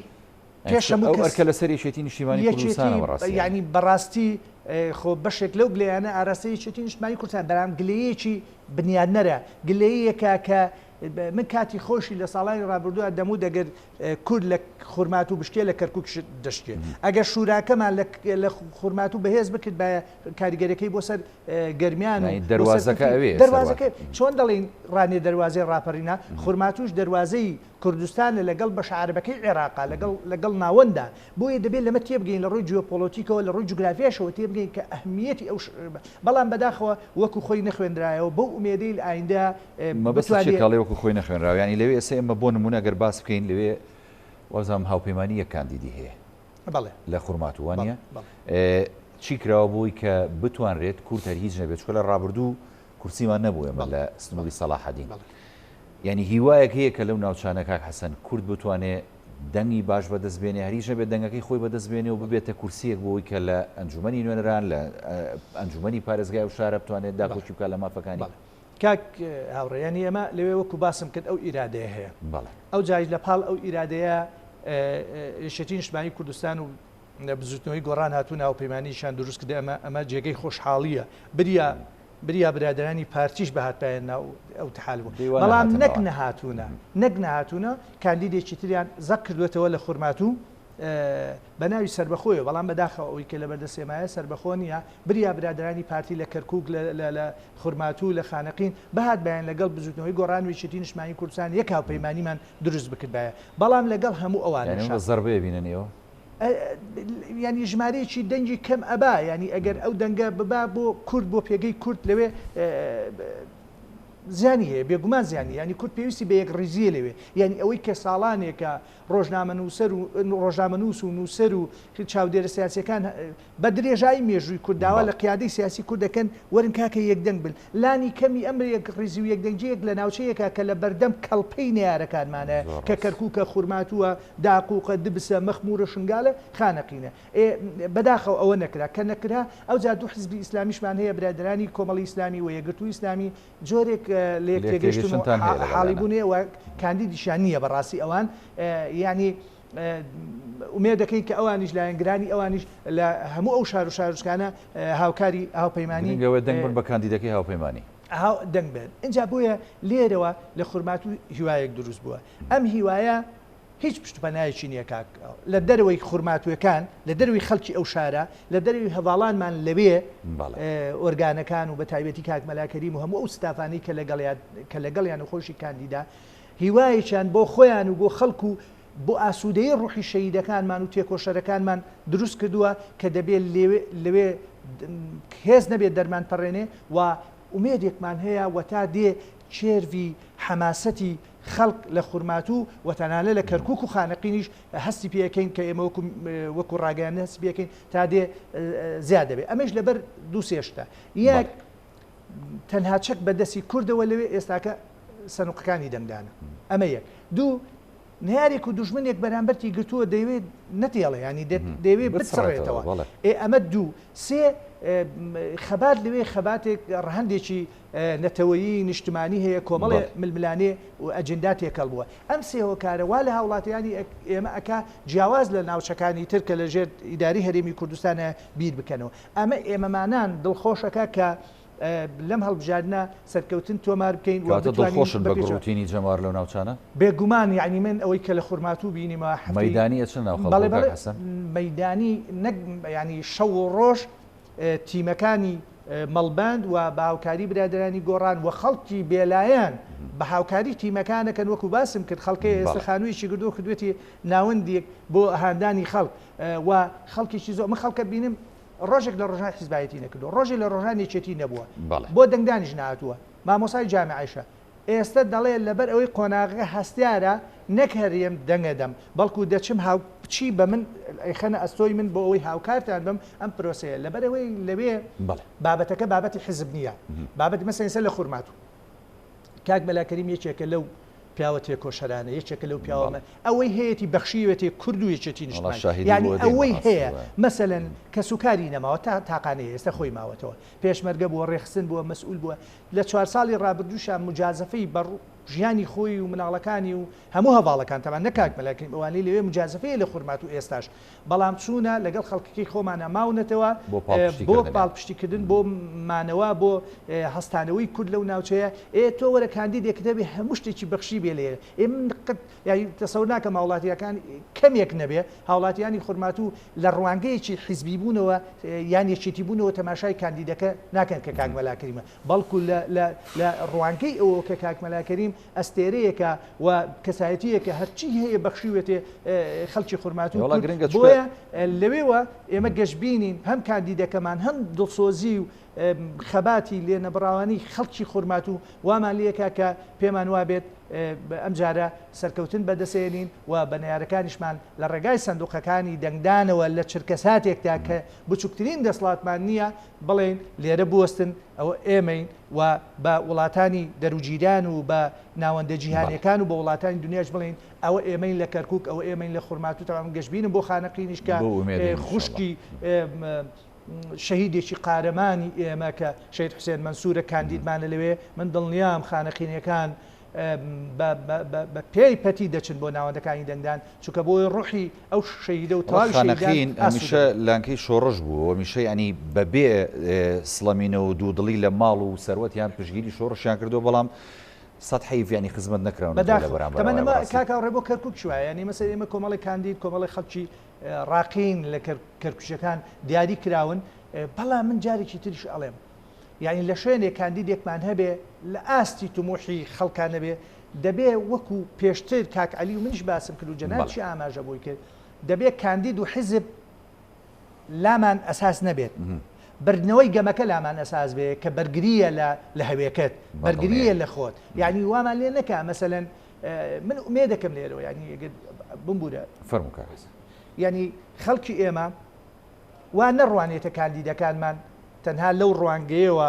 ئەرکە لە سەر یەکێتی نیشتیمانی کوردستانەوە ڕاستی ینی بەڕاستی خۆ بەشێک لەو گلەیانە ئاراستەی یەکێتی نیشتیمانی کوردستان بەرام گلەیەکی بنیادنەرە گلەیەکە کە من کاتی خۆشی لە ساڵانی ڕابردووە دەموو دەگەر کورد لە خورمات و بشتێ لە کەرکووک دەشتێت ئەگەر شوراکەمان لە خورمات و بەهێز بکرد بە کاریگەرەکەی بۆ سەر گەرمیان و دەواازەکە ئەوێ دەواازەکە چۆن دەڵێن ڕانێ دەواازەی ڕاپەڕینا خورماتوش دەواازەی کوردستانە لەگەڵ بە شعربەکەی عێراقا لەگەڵ ناوەندا بۆیە دەبێت لەمە تێبگەین لە ڕووی جیۆپۆلۆتیکەوە لە ڕووی جوگرافیاشەوە تێبگەین کە ئەهمیەتی ئەو بەڵام بەداخەوە وەکو خۆی نەخوێنرایەوە بۆ ئومێدەی لە ئایندا بەسێکڵێ وەکو خۆی نەخوێنراوە ینی لەوێ ئێستا ئێمە بۆ نمونە گەر باس بکەین لەوێ وەزام هاوپەیمانی یەکاندیدی هەیە لە خورماتوانە چی کراوە بووی کە بتوانرێت کورد هەر هیچ نەبێت چکە لە ڕابردوو کورسیمان نەبوو ئێمە لە سنووری سەلاحەدین ینی هیوایەک هەیە کە لەو ناوچانە کاک حەسەن کورد بتوانێت دەنگی باش بەدەستبێنێ هەریش نەبێت دەنگەکەی خۆی بەدەستبێنێ و ببێتە کورسیەک بۆی کە لە ئەنجومەنی نوێنەران لە ئەنجومەنی پارێزگای و شارە بتوانێت داخۆشی بکات لە مافەکانی کاک هاوڕێیانی ئەمە لەوێ وەکو باسم کرد ئەو ئیرادەیە هەیە ئەو جای لە پاڵ ئەو ئیرادەیە یەکێتی نیشتیمانی کوردستان و بزوتنەوەی گۆڕان هاتوو ناوپەیمانیشان دروست کردە ئەمە جێگەی خۆشحاڵیە بریا برادرانی پارتیش بەهاتپایە ناو ئەو تحال بوو بەڵام نەک نەهاتوونە کاندیدێکی تریان زەق کردوێتەوە لە خورماتوو بە ناوی سربەخۆیە بەڵام بەداخەوە ئەوی کە لە بەردەسێمایە سربەخۆ نیە بریا برادرانی پارتی لە کەرکووک لە خورماتوو لە خانەقین بەهات بەیان لەگەڵ بزوتنەوەی گۆڕانویشتی نیشتمانی کوردستان یەک هاوپەیمانیمان دروست بکردایە بەڵام لەگەڵ هەموو ئەوانە زەربەیە بیننەوە ینی ژمارەیەکی دەنگی کەم ئەبا ینی ئەگەر ئەو دەنگە ببا بۆ کورد بۆ پێگەی کورد لەوێ زیانی هەیە بێگومان زیانی ینی کورد پێویستی بە یەک ڕیزیە لەوێ یعنی ئەوەی کە ساڵانێکە ڕۆژنامەنووس و نووسەر و چاودێرە سیاسەکان بە درێژایی مێژووی کورداوە لە قیادەی سیاسی کوردەکەن وەرن کاکە یەکدەنگ بن لانی کەمی ئەمر یەک ڕیزی و یەکدەنگجەیەک لە ناوچەیەکە کە لە بەردەم کەڵپەی نێارەکانمانە کە کەرکووکە خورماتووە داقووقە دبسە مەخمورە شنگالە خانەقینە بەداخەوە ئەوە نەکرا کە نەکرا ئەو جا دوو حزبی ئیسلامیشمان هەیە برادرانی کۆمەڵی ئیسلامی و یەکگرتووی ئیسلامی جۆرێک لە یەکتێگەیشتن حاڵی بوونێ و کاندیدیشان نییە بەڕاستی ئەوان ینی ئومێ دەکەین کە ئەوانیش لایەنگرانی ئەوانیش لە هەموو ئەو شار و شارستکانە هاوکاری هاوپەیمانی دەنگ بن بە کاندیدەکەی هاوپەیمانی دەنگ بێت اینجا بۆیە لێرەوە لە خورماتوو هیوایەک دروست بووە ئەم هیوایە هیچ پشتپەنایەکی نییە کاک لە دەرەوەی خورماتوەکان لە دەروی خەڵکی ئەو شارە لە دەروی هەواڵانمان لەوێ ئۆرگانەکان و بە تایبەتی کاک مەلاکەریم و هەموو ئەو ستافانەی کە لەگەڵیان و خۆشی کاندیدا هیوایەکیان بۆ خۆیان و بۆ خەڵکو و بۆ ئاسوودەیە ڕوحی شەیدەکانمان و تێکۆشەرەکانمان دروست کردووە کە دەبێت لەوێ هێز نەبێت دەرمان پەڕێنێ و ئومێدێکمان هەیە و تا دێ چێروی حەماسەتی خەڵک لە خورماتوو و تەنانە لە کەرکووک و خانەقینیش هەستی پێەکەین کە ئێمە وەکو ڕاگەیان هەست پێەکەین تا دێ زیاد دەبێت ئەمەش لەبەر دوو سێشتە یەک تەنها چەک بەدەستی کوردەوە لەوێ ئێستاکە سەنوقەکانی دەنگدانە ئەمە یەک دوو نارێک و دوژمنێک بەرامبەری گرتووە دەیوێت نەتێڵێ ینی دەیوێت بچڕێتەوە ئەمە دوو سێ خەبات لەوێ خەباتێک ڕەهەندێکی نەتەوەیی نیشتمانی هەیە کۆمەڵێ ململانێ و ئەجندا تێکەڵ بووە ئەم سێەوە کارەوا لە هاوڵاتیانی ئێمە ئەکا جیاواز لە ناوچەکانی ترکە لە ژێر ئیداری هەرێمی کوردستانە بیر بکەنەوە ئەمە ئێمەمانان دڵخۆشەکە کە لەم هەڵبژاردنە سەرکەوتن تۆمار بکەین دڵخۆشن بە گڕوتینی جەمار لەو ناوچانە بێگومان یعنی من ئەوەی کە لە خورماتوو بینیمە مەیدانی چ مەیدانی ینی شەو و ڕۆژ تیمەکانی مەڵبند و بە هاوکاری برادرانی گۆڕان و خەڵکی بێلایەن بە هاوکاری تیمەکانەکەن وەکو باسم کرد خەڵکی ئێستا خانوویشی گردو کردوێتی ناوەندێک بۆ هاندانی خەڵک و خەڵکیی زۆر من خەڵکە بینم ڕۆژێک لە ڕۆژان حیزبایەتی نەکردو ڕۆژێک لە ڕۆژانی چێتی نەبووە بۆ دەنگدانیش نهاتووە مامۆسای جامعایشە ئێستا دەڵێ لەبەر ئەوەی قۆناغەکە هەستیارە نەکەریم دەنگەدەم بەڵکو دەچم هاوچی بە من خەنە ئەستۆی من بۆ ئەوەی هاوکارتان بم ئەم پرۆسەیە لەبەر ئەوەی لەوێ بابەتەکە بابەتی حزب نییە بابەتی مەسەلەن لە خورماتوو کاک مەلاکەریم یەکێکە لەو پیاوە تێکۆشەرانە یەکێکە لەو پیاوەمە ئەوەی هەیەی بەخشیوێتی کورد و یەکێتی نیشتمانی یعنی ئەوەی هەیە مەسەلەن کە سوکاری نەماوە تا تاقانەیە ئێستا خۆی ماوەتەوە پێشمەرگە بووە ڕێخستن بووە مەسئول بووە لە 4 ساڵی ڕابردووشان مجازفەی بەڕ ژیانی خۆی و مناڵەکانی و هەموو هەواڵەکان تەمان نەکاک مەلاکەریم ئەوانەی لەوێ مجازفەیە لە خورمات و ئێستاش بەڵام چوونە لەگەڵ خەڵکەکەی خۆمانە ماونەتەوە بۆ پاڵپشتیکردن بۆ مانەوە بۆ هەستانەوەی کورد لەو ناوچەیە تۆ وەرە کاندیدێک دەبێ هەموو شتێکی بەخشی بێ لێرە یعنی تەسەور ناکەم هاوڵاتیەکان کەمێک نەبێ هاوڵاتیانی خورمات و لە ڕوانگەیەکی حیزبی بوونەوە یان یەکێتی بوونەوە تەماشای کاندیدەکە ناکەن کە کاک مەلاکەریمە بەڵکو لە ڕوانگەی ئەوە کە کاک مەلاکەریم ئەستێرەیەکە و کەسایەتیەکە هەرچی هەیە بەخشیوێتێ خەڵکی خورمات و بۆیە لەوێوە ئێمە گەشتبینین هەم کاندیدەکەمان هەم دڵسۆزی و خەباتی لێ نەبراوانی خەڵکی خورمات و وامان لەکە کە پێمان وابێت ئەم جارە سەرکەوتن بەدەسێنین و بەنیارەکانیشمان لە ڕێگای سندوقەکانی دەنگدانەوە لە چرکەساتێکدا کە بچووکترین دەسڵاتمان نییە بڵێن لێرە بوەستن ئەوە ئێمەین و بە وڵاتانی دەروجیران و بە ناوەندە جیهانیەکان و بە وڵاتانی دنیاش بڵین ئەوە ئێمەین لە کەرکووک ئەوە ئێمەین لە خورمات و تەمام گەشتبینم بۆ خانەقینیش کە خوشکی شەهیدێکی قارەمانی ئێمە کە شەید حوسێن مەنسوورە کاندیدمانە لەوێ من دڵنیام خانەقینیەکان بە پێی پەتی دەچن بۆ ناوەندەکانی دەنگدان چونکە بۆی ڕوحی ئەو شەیدە و تاڵ خانەخین ئەمیشە لانکەی شۆڕش بوو ئەمیشە ینی بەبێ سڵەمینە و دوودڵی لە ماڵ و سەروەتیان پشگیری شۆڕشیان کردو بەڵام سەد حیفیانی خزمەت نەکراون کاکاڕێ بۆ کەرکک شوایە ینی مەسەر ئێمە کۆمەڵی کاندید کۆمەڵی خەڵکی ڕاقین لە کەرکوشەکان دیاری کراون بەڵام من جارێکی تریش ئەڵێم یعنی لە شوێنێک کاندیدێکمان هەبێ لە ئاستی تومۆحی خەڵکان نەبێ دەبێ وەکو پێشتر کاک عەلی و منیش باسم کرد و جەنابی ئاماژە بۆی کرد دەبێت کاندید و حیزب لامان ئەساس نەبێت بردنەوەی گەمەکە لامان ئەساس بێ کە بەرگریە لە هەوێکەت بەرگریە لە خۆت یعنی وامان لێ نەکە مەسەلەن من ئومێ دەکەم لێرەوە ینی بمبورە فەرموو ینی خەڵکی ئێمە وا نەڕوانێتە کاندیدەکانمان تەنها لەو ڕوانگەیەوە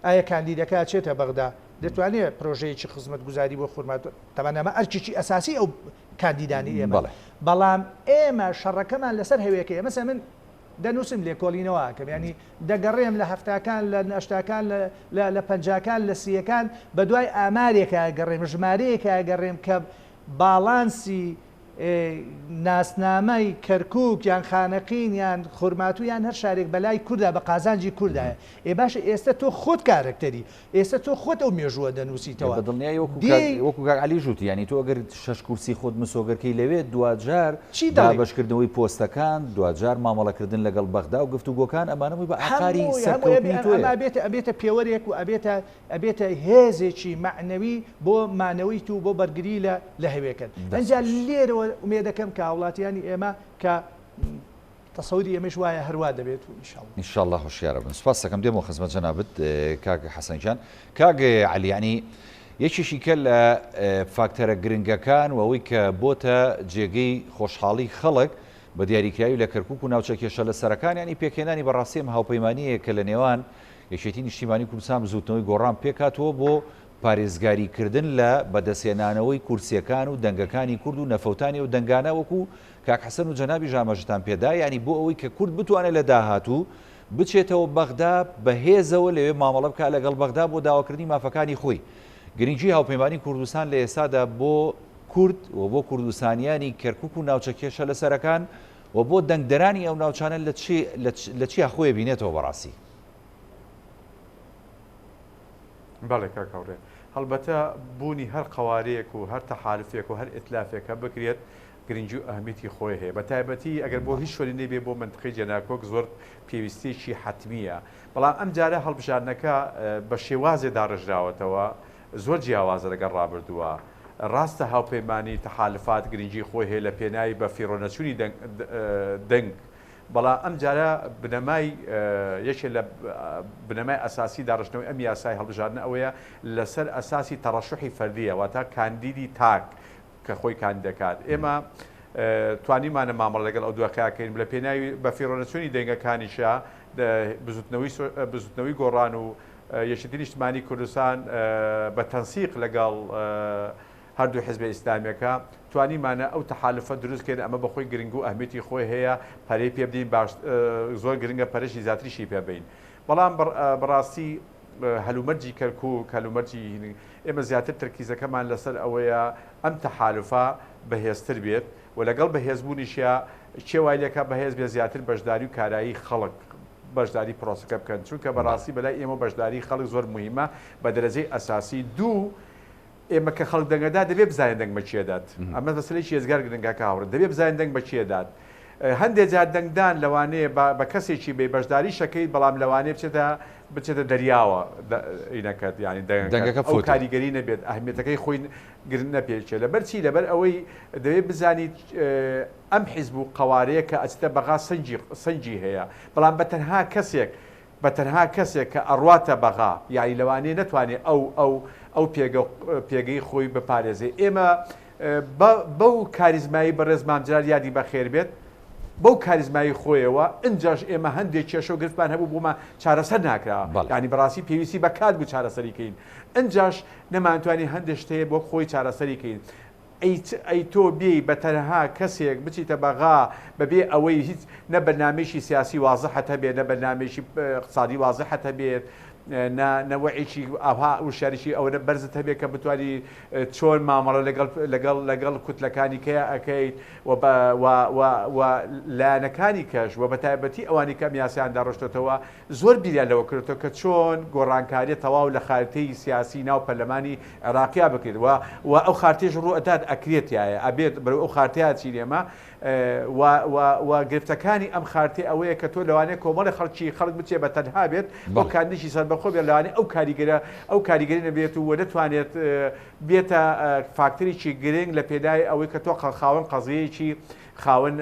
ئایا کاندیدەکە چێتە بەغدا دەتوانێت پرۆژەیەکی خزمەت گوزاری بۆ خورمات تەمانەمە ئەرچێکی ئەساسی ئەو کاندیدانی ئێمە بەڵام ئێمە شەڕەکەمان لەسەر هەوێکەیە مەسە من دەنووسم لێکۆڵینەوە کەم ینی دەگەڕێم لە هەفتاکان لە نەشتاکان لە پەنجاکان لە سیەکان بە دوای ئامارێکە گەڕێم ژمارەیەکە گەڕێم کە باڵانسی ناسنامەی کەرکووک یان خانەقین یان خورماتو یان هەر شارێک بەلای کووردا بە قازانجی کووردایە باشە ئێستا تۆ خۆت کارکتەری ئێستا تۆ خۆت ئەو مێژووە دەنووسیتەوە دڵنیای وەکو علی ژووتی ینی تۆ ئەگەر شەش کورسی خۆت مسۆگەرکەی لەوێت دوجار بەشکردنەوەی پۆستەکان دوجار مامەڵەکردن لەگەڵ بەغدا و گفتوگۆکان ئەمانەوەی بە ئاخاری ئەبێتە پێوەرێک و ئەبێتە هێزێکی معنەوی بۆ مانەوەی تو بۆ بەرگری لە هەوێکن ئەنجا لێرەوە ومێدەکەم کە وڵاتیانی ئێمە کە تەسەوری ئێمەش وایە هەروە دەبێت و ئینشاءالله هۆشیارە بن سوپاس دەکەم دێمەوە خزمەت جەنابەت کاک حەسەنجان کاک عەلیانی یەکێکی کە لە فاکتەرە گرنگەکان و ئەوەی کە بۆتە جێگەی خۆشحاڵی خەڵک بە دیاریکراوی لە کەرکووک و ناوچە کێشە لە سەرەکان ینی پێکهێنانی بەڕاستیم هاوپەیمانیەیە کە لە نێوان یەکێتی نیشتیمانی کوردستان زووتنەوەی گۆڕان پێکاتەوە بۆ پارێزگاریکردن لە بەدەستێنانەوەی کورسیەکان و دەنگەکانی کورد و نەفەوتانی و دەنگانە وەکو کاک حەسەن و جەنابی ژامەژتان پێدا ینی بۆ ئەوەی کە کورد بتوانێت لە داهاتوو بچێتەوە بەغدا بەهێزەوە لەوێ مامەڵە بکات لەگەڵ بەغدا بۆ داواکردنی مافەکانی خۆی گرنگی هاوپەیمانی کوردستان لە ئێستادا بۆ کورد و بۆ کوردستانیانی کەرکووک و ناوچە کێشە لە سەرەکان و بۆ دەنگدەرانی ئەو ناوچانە لە چیا خۆی بینێتەوە بەڕاستی بەڵێ کاکاوڕێ هەڵبەتە بوونی هەر قوارەیەک و هەر تەحالفێک و هەر ئیتلافێکە بکرێت گرنگی و ئەهمیەتی خۆی هەیە بە تایبەتی ئەگەر بۆ هیچ شوێنی نەبێ بۆ منطقەی جێناکۆک زۆر پێویستێکی حتمیە بەڵام ئەم جارە هەڵبژاردنەکە بە شێوازێدا ڕژراوەتەوە زۆر جیاوازە لەگەڵ ڕابردووە ڕاستە هاوپەیمانی تەحالفات گرنگی خۆی هەیە لە پێناوی بە فیڕۆنەچوونی دەنگ بەڵام ئەم جارە بنەمای یەکێک لە بنەمای ئەساسی داڕشتنەوەی ئەم یاسای هەڵبژاردن ئەوەیە لەسەر ئەساسی تەڕەشوحی فەردیە واتە کاندیدی تاک کە خۆی کاندید دەکات ئێمە توانیمانە مامەڵ لەگەڵ ئەو دووەکەکەین لە پێناوی بە فیڕۆنەچوونی دەنگەکانیشە بزوتنەوەی گۆڕان و یەکێتی نیشتیمانی کوردستان بە تەنسیق لەگەڵ هەردوو حیزبە ئیسلامیەکە توانیمانە ئەو تەحالفە دروستکەین ئەمە بەخۆی گرنگ و ئەهمیەتی خۆی هەیە پەرەی پێ بدەین باش زۆر گرنگە پەرشی زیاتریشی پێ بین بەڵام بەڕاستی هەلومەرجی کەرکووک هەلومەرجی ئێمە زیاتر ترکیزەکەمان لەسەر ئەوەیە ئەم تەحالفە بەهێزتر بێت و لەگەڵ بەهێزبوونیشە چێوای لەکە بەهێز بێ زیاتر بەشداری و کارایی خەڵک بەشداری پرۆسەکە بکەن چونکە بەڕاستی بەلای ئێمە بەشداری خەڵک زۆر مهمە بە دەرەجەی ئەساسی دوو ئێمە کە خەڵک دەنگەدا دەبێت بزانین دەنگ بە چێدات ئەمە بەسەرێکی ێزگار گرنگەکە هاوڕێ دەبێت بزانین دەنگ بە چێدات هەندێک جار دەنگدان لەوانەیە بە کەسێکی بێ بەشداری شەکەیت بەڵام لەوانەیە بچێتە دەریاوە ئینەکەت ینی دەنگەکە ئەو کاریگەری نەبێت ئەهمیەتەکەی خۆی گرنگ نەپێچێت لەبەرچی لەبەر ئەوەی دەبێت بزانیت ئەم حیزب و قوارەیە کە ئەچتە بەغا سەنجی هەیە بەڵام بە تەنها کەسێک کە ئەڕواتە بەغا یعنی لەوانەیە نەتوانێت ئەو پێگەی خۆی بپارێزێ ئێمە بەو کاریزمایی بەڕێزمان جار یادی بەخێر بێت بەو کاریزمایی خۆیەوە ئەنجاش ئێمە هەندێک کێشە و گرفتمان هەبوو بوومە چارەسەر ناکرا ینی بەڕاستی پێویستی بە کات بوو چارەسەریکەین ئەنجاش نەمانتوانی هەندێک شتەیە بۆ خۆی چارەسەریکەین ئەی تۆ بێ بە تەنها کەسێک بچیتە بەغا بەبێ ئەوەی هیچ نە بەرنامێکی سیاسی وازەحەتە بێت نە بەرنامێکی اقتصادی وازەحەتە بێت نەوەعیی ئاها و شاریشی ئەوە بەرزت هەبێت کە بتوانانی چۆن مامەڵە لەگەڵ کوتلەکانی کەیە ئەەکەیت لایەنەکانی کەش و بە تایبەتی ئەوانی کەم یاسیاندا ڕۆشتێتەوە زۆر بیریان لەوە کردێتەوە کە چۆن گۆڕانکاری تەواو لە خارتەی سیاسی ناو پەرلەمانی عێراقیا بکرێتەوە و ئەو خارتێژ ڕوو ئەدات ئەکرێتایە ئەبێت بەرەو ئەو خارتەیە چینێمە و گرفتەکانی ئەم خارتی ئەوەیە کە تۆ لەوانەیە کۆمەڵی خەڵک بچێ بە تەنها بێت بۆ کاندیشی سەربەخۆ بێت لەوانەیە ئەو کاریگەری نەبێت و دەتوانێت بێتە فاکتەرێکی گرنگ لە پێدای ئەوەی کە تۆ خاوەن قەزەیەکی خاوەن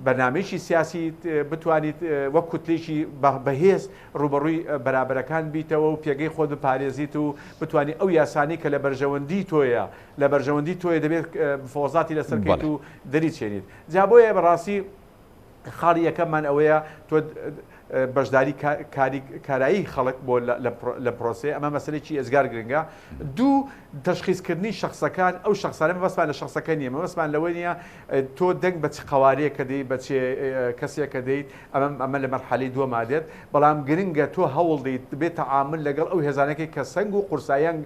بەنامەیەکی سیاسی بتوانیت وەک کوتلێکی بەهێز ڕوبەڕووی بەرابەرەکان بیتەوە و پێگەی خۆت بپارێزیت و بتوانانی ئەو یاسانی کە لە بەرژەوەندی تۆیە لە بەرژەوەندی تۆیە دەبێت فۆزاتی لەسەرکەیت و دەریچێنیت جا بۆیە بەڕاستی خاڵی یەکەممان ئەوەیە تۆ بەشداری کارایی خەڵک بۆ لە پرۆسێ ئەمە مەسلێکی ئێزگار گرنگە دوو تەشخیصکردنی شخصەکان ئەو شخصانە مەبەستمان لە شخصەکە نییە مەبەستمان لەوەی نیە تۆ دەنگ بە چ قەوارەیە کە دەیت بە کەسێکە دەیت ئەمە لە مەرحەلەی دووەما دێت بەڵام گرنگە تۆ هەوڵ دەیت بێت تەعامل لەگەڵ ئەو هێزانەکەی کە سنگ و قورساییان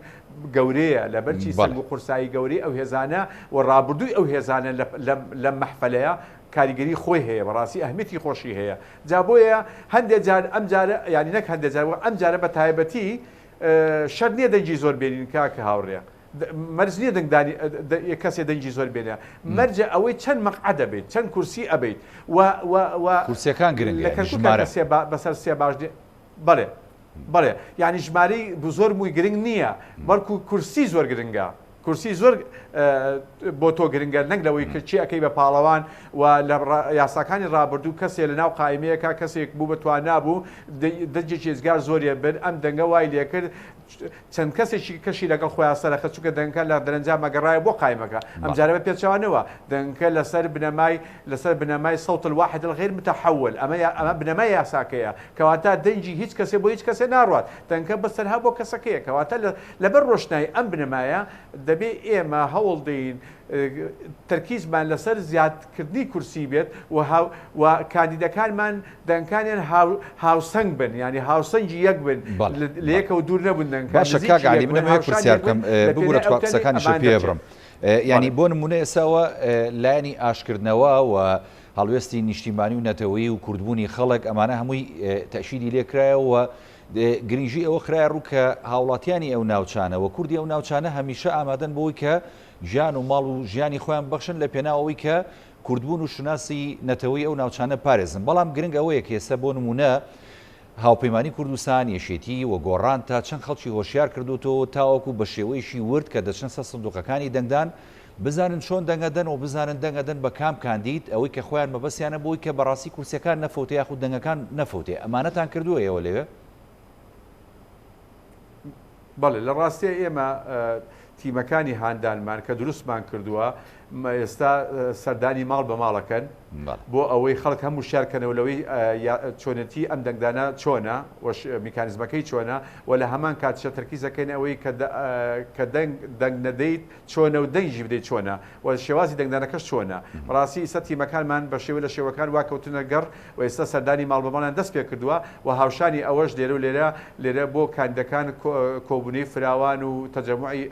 گەورەیە لە بەرچی سنگ و قورسایی گەورەی ئەو هێزانە و ڕابردووی ئەو هێزانە لە مەحفەلەیە کاریگەری خۆی هەیە بەڕاستی ئەهمیەتی خۆشی هەیە جا بۆیە هەندێک جار ئەم جارە ینی نەک هەندێک جار ئەم جارە بە تایبەتی شەر نییە دەنگی زۆر بێنین کاکە هاوڕێ مەرج نییە دەنگدانی کەسێ دەنگی زۆر بێنە مەرجە ئەوەی چەند مەقعە دەبێت چەند کورسی ئەبیت کورسیەکان گرنگ بەسەر سێ باش بەڵێ یعنی ژمارەی زۆر مووی گرنگ نییە بەڵکو کورسی زۆر گرنگە کورسی زۆر بۆ تۆ گرنگە نەک لەوەی کە چی ئەەکەی بە پاڵەوان و لە یاساکانی ڕابردوو کەسێ لە ناو قایمەیەکە کەسێک بوو بەتوان نابوو دەنجێکی ێزگار زۆریە بن ئەم دەنگە وای لێ کرد چەند کەسێکی کەشی لەگەڵ خۆیان سەرەخە چووکە دەنگەکە لە دەرەنجام مەگەڕایە بۆ قایمەکە ئەم جارە بە پێچوانەوە دەنگکە لەسەر بنەمای سەوت الواحد الغیر متحول ئەمە بنەمای یاساکەیە کەواتە دەنجی هیچ کەسێ بۆ هیچ کەسێ ناڕات دەنگکە بەسەرها بۆ کەسەکەیە کەواتە لەبەر ڕۆشنایی ئەم بنەمایە دەبێ ئێمە هەوڵ دەین تەرکیزمان لەسەر زیادکردنی کورسی بێت و کاندیدەکانمان دەنگکانیان هاوسەنگ بن ینی هاوسەنگی یەک بن لە یەکەوە دوور نەبوون باشە کاگعلی منە پرسیار بکەم بگورە قسەکانیش پێ بڕم ینی بۆ نمونە ئێساوە لایەنی ئاشکردنەوە و هەڵوێستی نیشتیمانی و نەتەوەیی و کوردبوونی خەڵک ئەمانە هەمووی تەشیدی لێکرایەوە گرنگژی ئەوە خراە ڕووکە هاوڵاتیانی ئەو ناوچانەوە کوردی ئەو ناوچانە هەمیشە ئامادەن بۆی کە ژیان و ماڵ و ژیانی خۆیان بەخشن لە پێناوەوەی کە کوردبوون و شناسی نەتەوەی ئەو ناوچانە پارێزن بەڵام گرنگ ئەوەیە کە ئێستا بۆ نمونە هاوپەیمانی کوردستان یەشێتی و گۆڕان تا چەند خەڵکی هۆشیار کردوتەوە تاوەکو بە شێوەیەشی ورد کە دەچن سەر سندوقەکانی دەنگدان بزانن چۆن دەنگەدەن و بزانن دەنگەدەن بە کام کاندید ئەوەی کە خۆیان مەبەستیانە بۆی کە بەڕاستی کورسەکان نەفەوتێ یاخود دەنگەکان نەفەوتێ ئەمانەتان کردووە ئێوە لێوێ بەڵێ لە ڕاستی ئێمە تیمەکانی هاندانمان کە دروستمان کردووە ئێستا سەردانی ماڵ بە ماڵەکەن بۆ ئەوەی خەڵک هەموو شارکەنەوە لەوەی چۆنەتی ئەم دەنگدانە چۆنە میکانیزمەکەی چۆنە و لە هەمان کاتشە تەرکیزەکەین ئەوەی کە دەنگ نەدەیت چۆنە و دەنگی بدەیت چۆنە و شێوازی دەنگدانەکەش چۆنە ڕاستی ئێستا تیمەکانمان بە شێوە لە شێوەکان واکەوتنە گەڕ و ئێستا سەردانی ماڵ بە ماڵیان دەست پێ کردووە و هاوشانی ئەوەش لێرە و لێرە بۆ کاندەکان کۆبوونی فراوان و تەجەموعی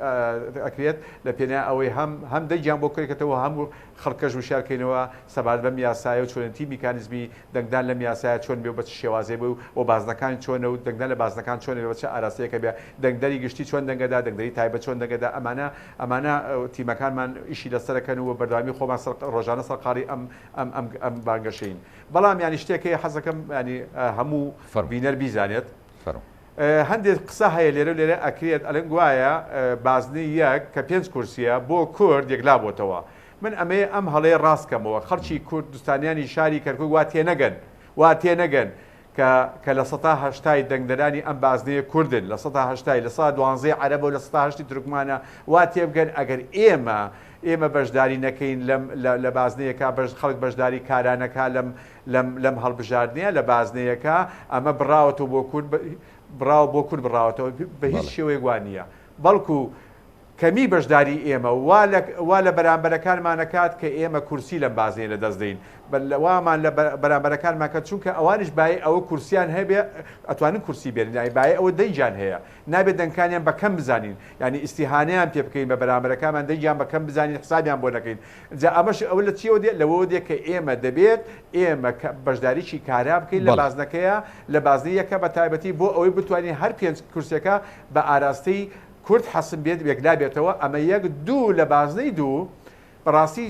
ئەکرێت لە پێنای ئەوەی هەم دەنگیان بۆ کردێتەوە هەموو خەڵکەش وشارکەینەوە سەبارەت بەم یاسایە و چۆنەتی میکانیزمی دەنگدان لەم یاسایە چۆن بێ بە چ شێوازێ بوو و بازنەکان چۆنە و دەنگدان لە بازنەکان چۆن بێ بە چه ئاراستەیەکە بێ دەنگدەری گشتی چۆن دەنگەدا دەنگدەری تایبەت چۆن دەنگەدا ئەمانە تیمەکانمان ئیشی لەسەرەکەن و بەردەوامی خۆمان ڕۆژانە سەرقاڵی ئەم بانگەشەین بەڵام ینی شتێکی حەزەکەم ینی هەموو بینەر بیزانێت هەندێک قسە هەیە لێرە ئەکرێت ئەلەنگ وایە بازنی یەک کە 5 کورسیە بۆ کورد یەکلا بۆتەوە من ئەمەیە ئەم هەڵەیە ڕاستکەمەوە خەڵکی کوردستانیانی شاری کەرکووک وا تێنەگەن کە لە 1970 دەنگدەرانی ئەم بازنەیە کوردن لە 1970 لە 12 عەرەبە و لە 1970 تورکمانە وا تێبگەن ئەگەر ئێمە بەشداری نەکەین لە بازنەیەکە خەڵک بەشداری کارانەکە لەم هەڵبژاردنیە لە بازنەیەکە ئەمە بڕاوەتەوە بۆ کورد بڕاوە بۆ کورد بڕاوەتەوە بە هیچ شێوەیە گوانیە بەڵکو کەمی بەشداری ئێمە وا لە بەرامبەرەکانمانەکات کە ئێمە کورسی لەم بازێ لە دەست دەین وامان لە بەرامبەرەکانماکە چونکە ئەوانش باە ئەوە کورسیان هەبێ ئەتوانن کورسی بێنای باە ئەوە دەیجان هەیە نابێت دەنگکانیان بەکەم بزانین ینی ئیسیحانیان پێ بکەین بە بەرامبەرەکانمان دەیجان بەکەم بزانین حسابیان بۆ نەکەین جا ئەمەش ئەوە لە چیەوە دێت لەوە دێت کە ئێمە دەبێت ئێمە بەشداریی کارا بکەین لە بازنەکەیە لە بازنەیەکە بە تایبەتی بۆ ئەوەی بتوانین هەر پێنج کورسەکە بە ئاراستەی کورد حەسم بێت یەکلا بێتەوە ئەمە یەک دوو لە بازنەی دوو بەڕاستی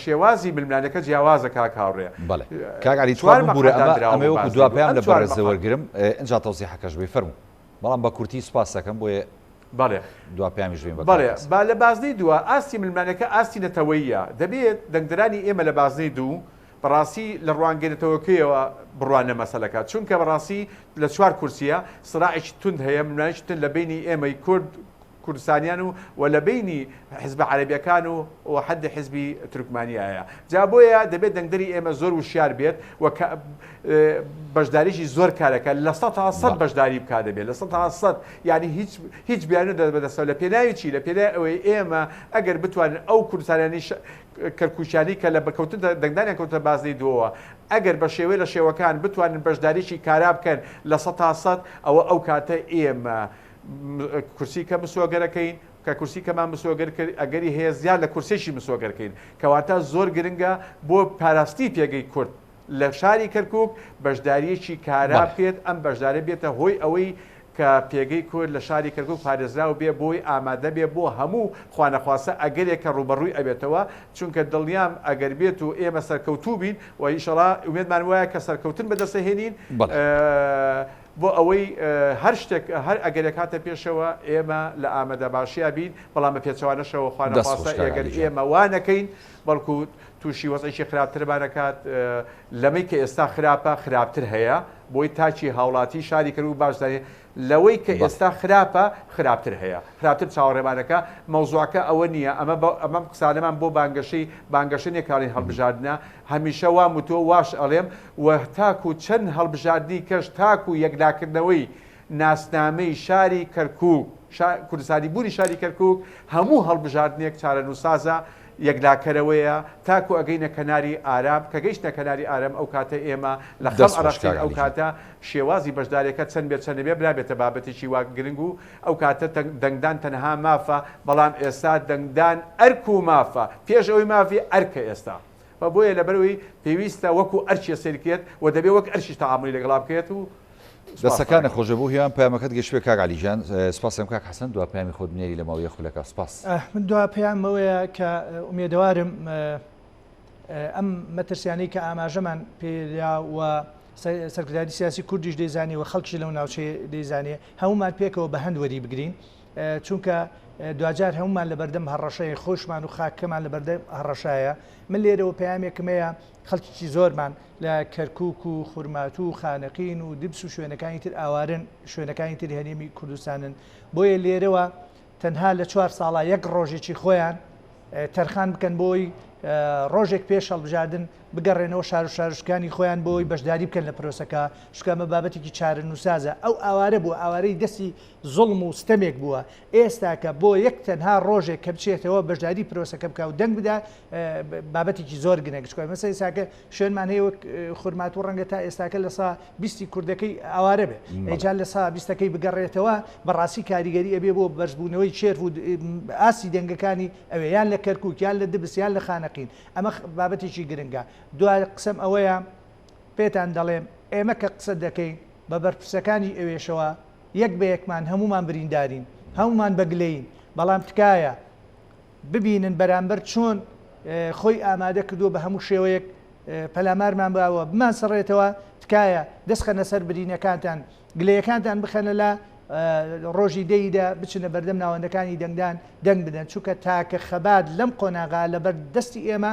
شێوازی ململانەکە جیاوازە کاکاڕێ کاگاری چوار بورە ئەمە وەکو دوپیان لە بەڕێزەوەرگرم ئەجا تەوزی حەکەش بێ فەرمو بەڵام بە کورتی سوپاس دەکەم بۆیە بەڵێ دوپیامیش بێن بەڵێ با لە بازنەی دووە ئاستی ململانەکە ئاستی نەتەوەیە دەبێت دەنگدرانی ئێمە لە بازنەی دوو بەڕاستی لە ڕوانگەێنێتەوەکەیەوە بڕوانە مەسەلەکە چونکە بەڕاستی لە چوار کورسیە سراعێکی تند هەیە ململانێکی تند لە بینی ئێمەی کوردستانیان و لە بینی حزب عەرەبیەکان و حد حزبی تورکمانیایە جا بۆیە دەبێت دەنگدەری ئێمە زۆر وشیار بێت و بەشداریشی زۆر کارەکە لە 100% بەشداری بکا دەبێت لە 100% ینی هیچ بیانە دەبەدەسەوە لە پێناوی چی لە پێنای ئەوەی ئێمە ئەگەر بتوانین ئەو کوردستانیانی کەرکوچانی کە لە بەکەوتن دەنگدانیان کەوتە بازنەی دووەوە ئەگەر بە شێوەی لە شێوەکان بتوانین بەشداریشی کارا بکەن لە 100% ئەو کاتە ئێمە کورسی کە مسۆگەرەکەین کە کورسی کەمان مسۆگەر کرد ئەگەری هەیە زیاد لە کورسێکی مسۆگەرکەین کەواتە زۆر گرنگە بۆ پاراستی پێگەی کورد لە شاری کەرکووک بەشداریەکی کارا بکرێت ئەم بەشدارە بێتە هۆی ئەوەی کە پێگەی کورد لە شاری کەرکووک پارێزراو بێ بۆی ئامادە بێ بۆ هەموو خوانەخواسە ئەگەرێکە ڕوبەڕووی ئەبێتەوە چونکە دڵنیام ئەگەر بێت و ئێمە سەرکەوتوو بین و ئیشەڵا ئومێدمان وایە کە سەرکەوتن بەدەستەهێنین بۆ ئەوەی هەر شتێک هەر ئەگەرێک هاتە پێشەوە ئێمە لە ئامادە باشییا بین بەڵام بە پێچوانەشەوە خوانەخواسە ئەگەر ئێمە وانەکەین بەڵکو تووشی وەزعێکی خراپترمانەکات لەمەی کە ئێستا خراپتر هەیە بۆی تاچی هاوڵاتی شاری کرد و باشداری لەوەی کە ئێستا خراپتر هەیە خراپتر چاوەڕێبانەکە مەوزوعەکە ئەوە نییە ئەمەم قسانەمان بۆ بانگەشەیەکانی هەڵبژاردنە هەمیشە وام وتۆ واش ئەڵێم و تاکو چەند هەڵبژاردنی کەش تاکو یەکلاکردنەوەی ناسنامەی شاری کەرکووک کوردستانی بوونی شاری کەرکووک هەموو هەڵبژاردنێک چارەنووسازە یەکلاکەرەوەیە تاکو ئەگەینە کەناری ئارام کە گەیشتە کەناری ئارام ئەو کاتە ئێمە لە خەڵ ئەڕاستین ئەو کاتە شێوازی بەشدارێکە چەند بێت چەند بێ برابێتە بابەتێکی وا گرنگ و ئەو کاتە دەنگدان تەنها مافە بەڵام ئێستا دەنگدان ئەرک و مافە پێش ئەوەی مافی ئەرکە ئێستا بۆیە لەبەرەوەی پێویستە وەکو ئەرچیە سەرکێت و دەبێ وەک ئەرشی تەعاملی لەگەڵا بکێت و دەستەکانە خۆشەبوو هیان پامەکەت گەشتێ کاگالیژان سپاسم کاک حەسەن دو پامی خۆت بنێری لە ماوەیە خولەکە سپاس من دو پامەوەیە کە ئومێدەوارم ئەم مەترسیانەی کە ئاماژەمان پێدا و سەرکرداری سیاسی کوردیش دەیزانی و خەڵکی لەو ناوچەیە دەیزانێ هەمومان پێکەوە بە هەند وەری بگرین چونکە دوجار هەمومان لە بەردەم هەڕەشەیە خۆشمان و خاکەمان لە بەردەم هەڕەشایە من لێرەوە پامێکمەیە خەڵکی زۆرمان لە کەرکووک و خورمات و خانەقین و دبس و شوێنەکانی تر ئاوارن شوێنەکانی تر هەرێمی کوردستانن بۆیە لێرەوە تەنها لە 4 ساڵە یەک ڕۆژێکی خۆیان تەرخان بکەن بۆی ڕۆژێک پێش هەڵبژاردن بگەڕێنەوە شار و شارشکانی خۆیان بۆی بەشداری بکەن لە پرۆسەکە شکامە بابەتێکی چارەنووسازە ئەو ئاوارە بوو ئاوارەی دەستی زوڵم و ستەمێک بووە ئێستاکە بۆ یەک تەنها ڕۆژێک کە بچێتەوە بەشداری پرۆسەکە بکە و دەنگ بدا بابەتێکی زۆر گرنگشکۆی مەسە ئێساکە شوێنمان هەیە خورمات و ڕەنگە تا ئێستاکە لە سا 20 کوردەکەی ئاوارە بێ ئەیجار لە سا 20ەکەی بگەڕێتەوە بەڕاستی کاریگەری ئەبێ بۆ بەرزبوونەوەی چێر و ئاسی دەنگەکانی ئەوێ یان لە کەرکووک یان لە دبس یان لە خانەقین ئەمە بابەتێکی گرنگە دوای قسم ئەوەیە پێتان دەڵێم ئێمە کە قسە دەکەین بە بەرپرسەکانی ئەوێشەوە یەک بە یەکمان هەمومان بریندارین هەمومان بەگلەین بەڵام تکایە ببینن بەرامبەر چۆن خۆی ئامادە کردووە بە هەموو شێوەیەک پەلامارمان باوە بمان سەڕێتەوە تکایە دەستخەنە سەر برینەکانتان گلەیەکانتان بخەنە لە ڕۆژی دەیدا بچنە بەردەم ناوەندەکانی دەنگدان دەنگ بدەن چووکە تاکە خەبات لەم قۆناغا لەبەر دەستی ئێمە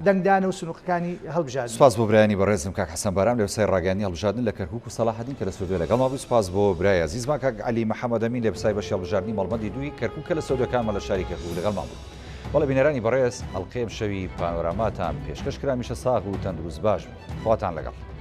دەنگدان و سنووقەکانی هەڵبژاردن. سپاس بۆ برایانی بەڕێزم کاک حەسەن بارام لە وسای ڕاگەیاندنی هەڵبژاردن لە کەرکووک و سەلاحەدین کە لە سوودێ لەگەڵ مابوو. سپاس بۆ برای عەزیزمان کاک عەلی محەممەد ئەمین لە وسای بەشی هەڵبژاردننی مەڵبەندی دووی کەرکووک کە لە سەودەکانمان لە شاری کەرکووک لەگەڵ مابوو. وەڵە بینەرانی بەڕێز هەڵقەیەم شەوی پانۆراماتان پێشکەش کرا میشە ساغ و تەندروست باش خواتان لەگەڵ.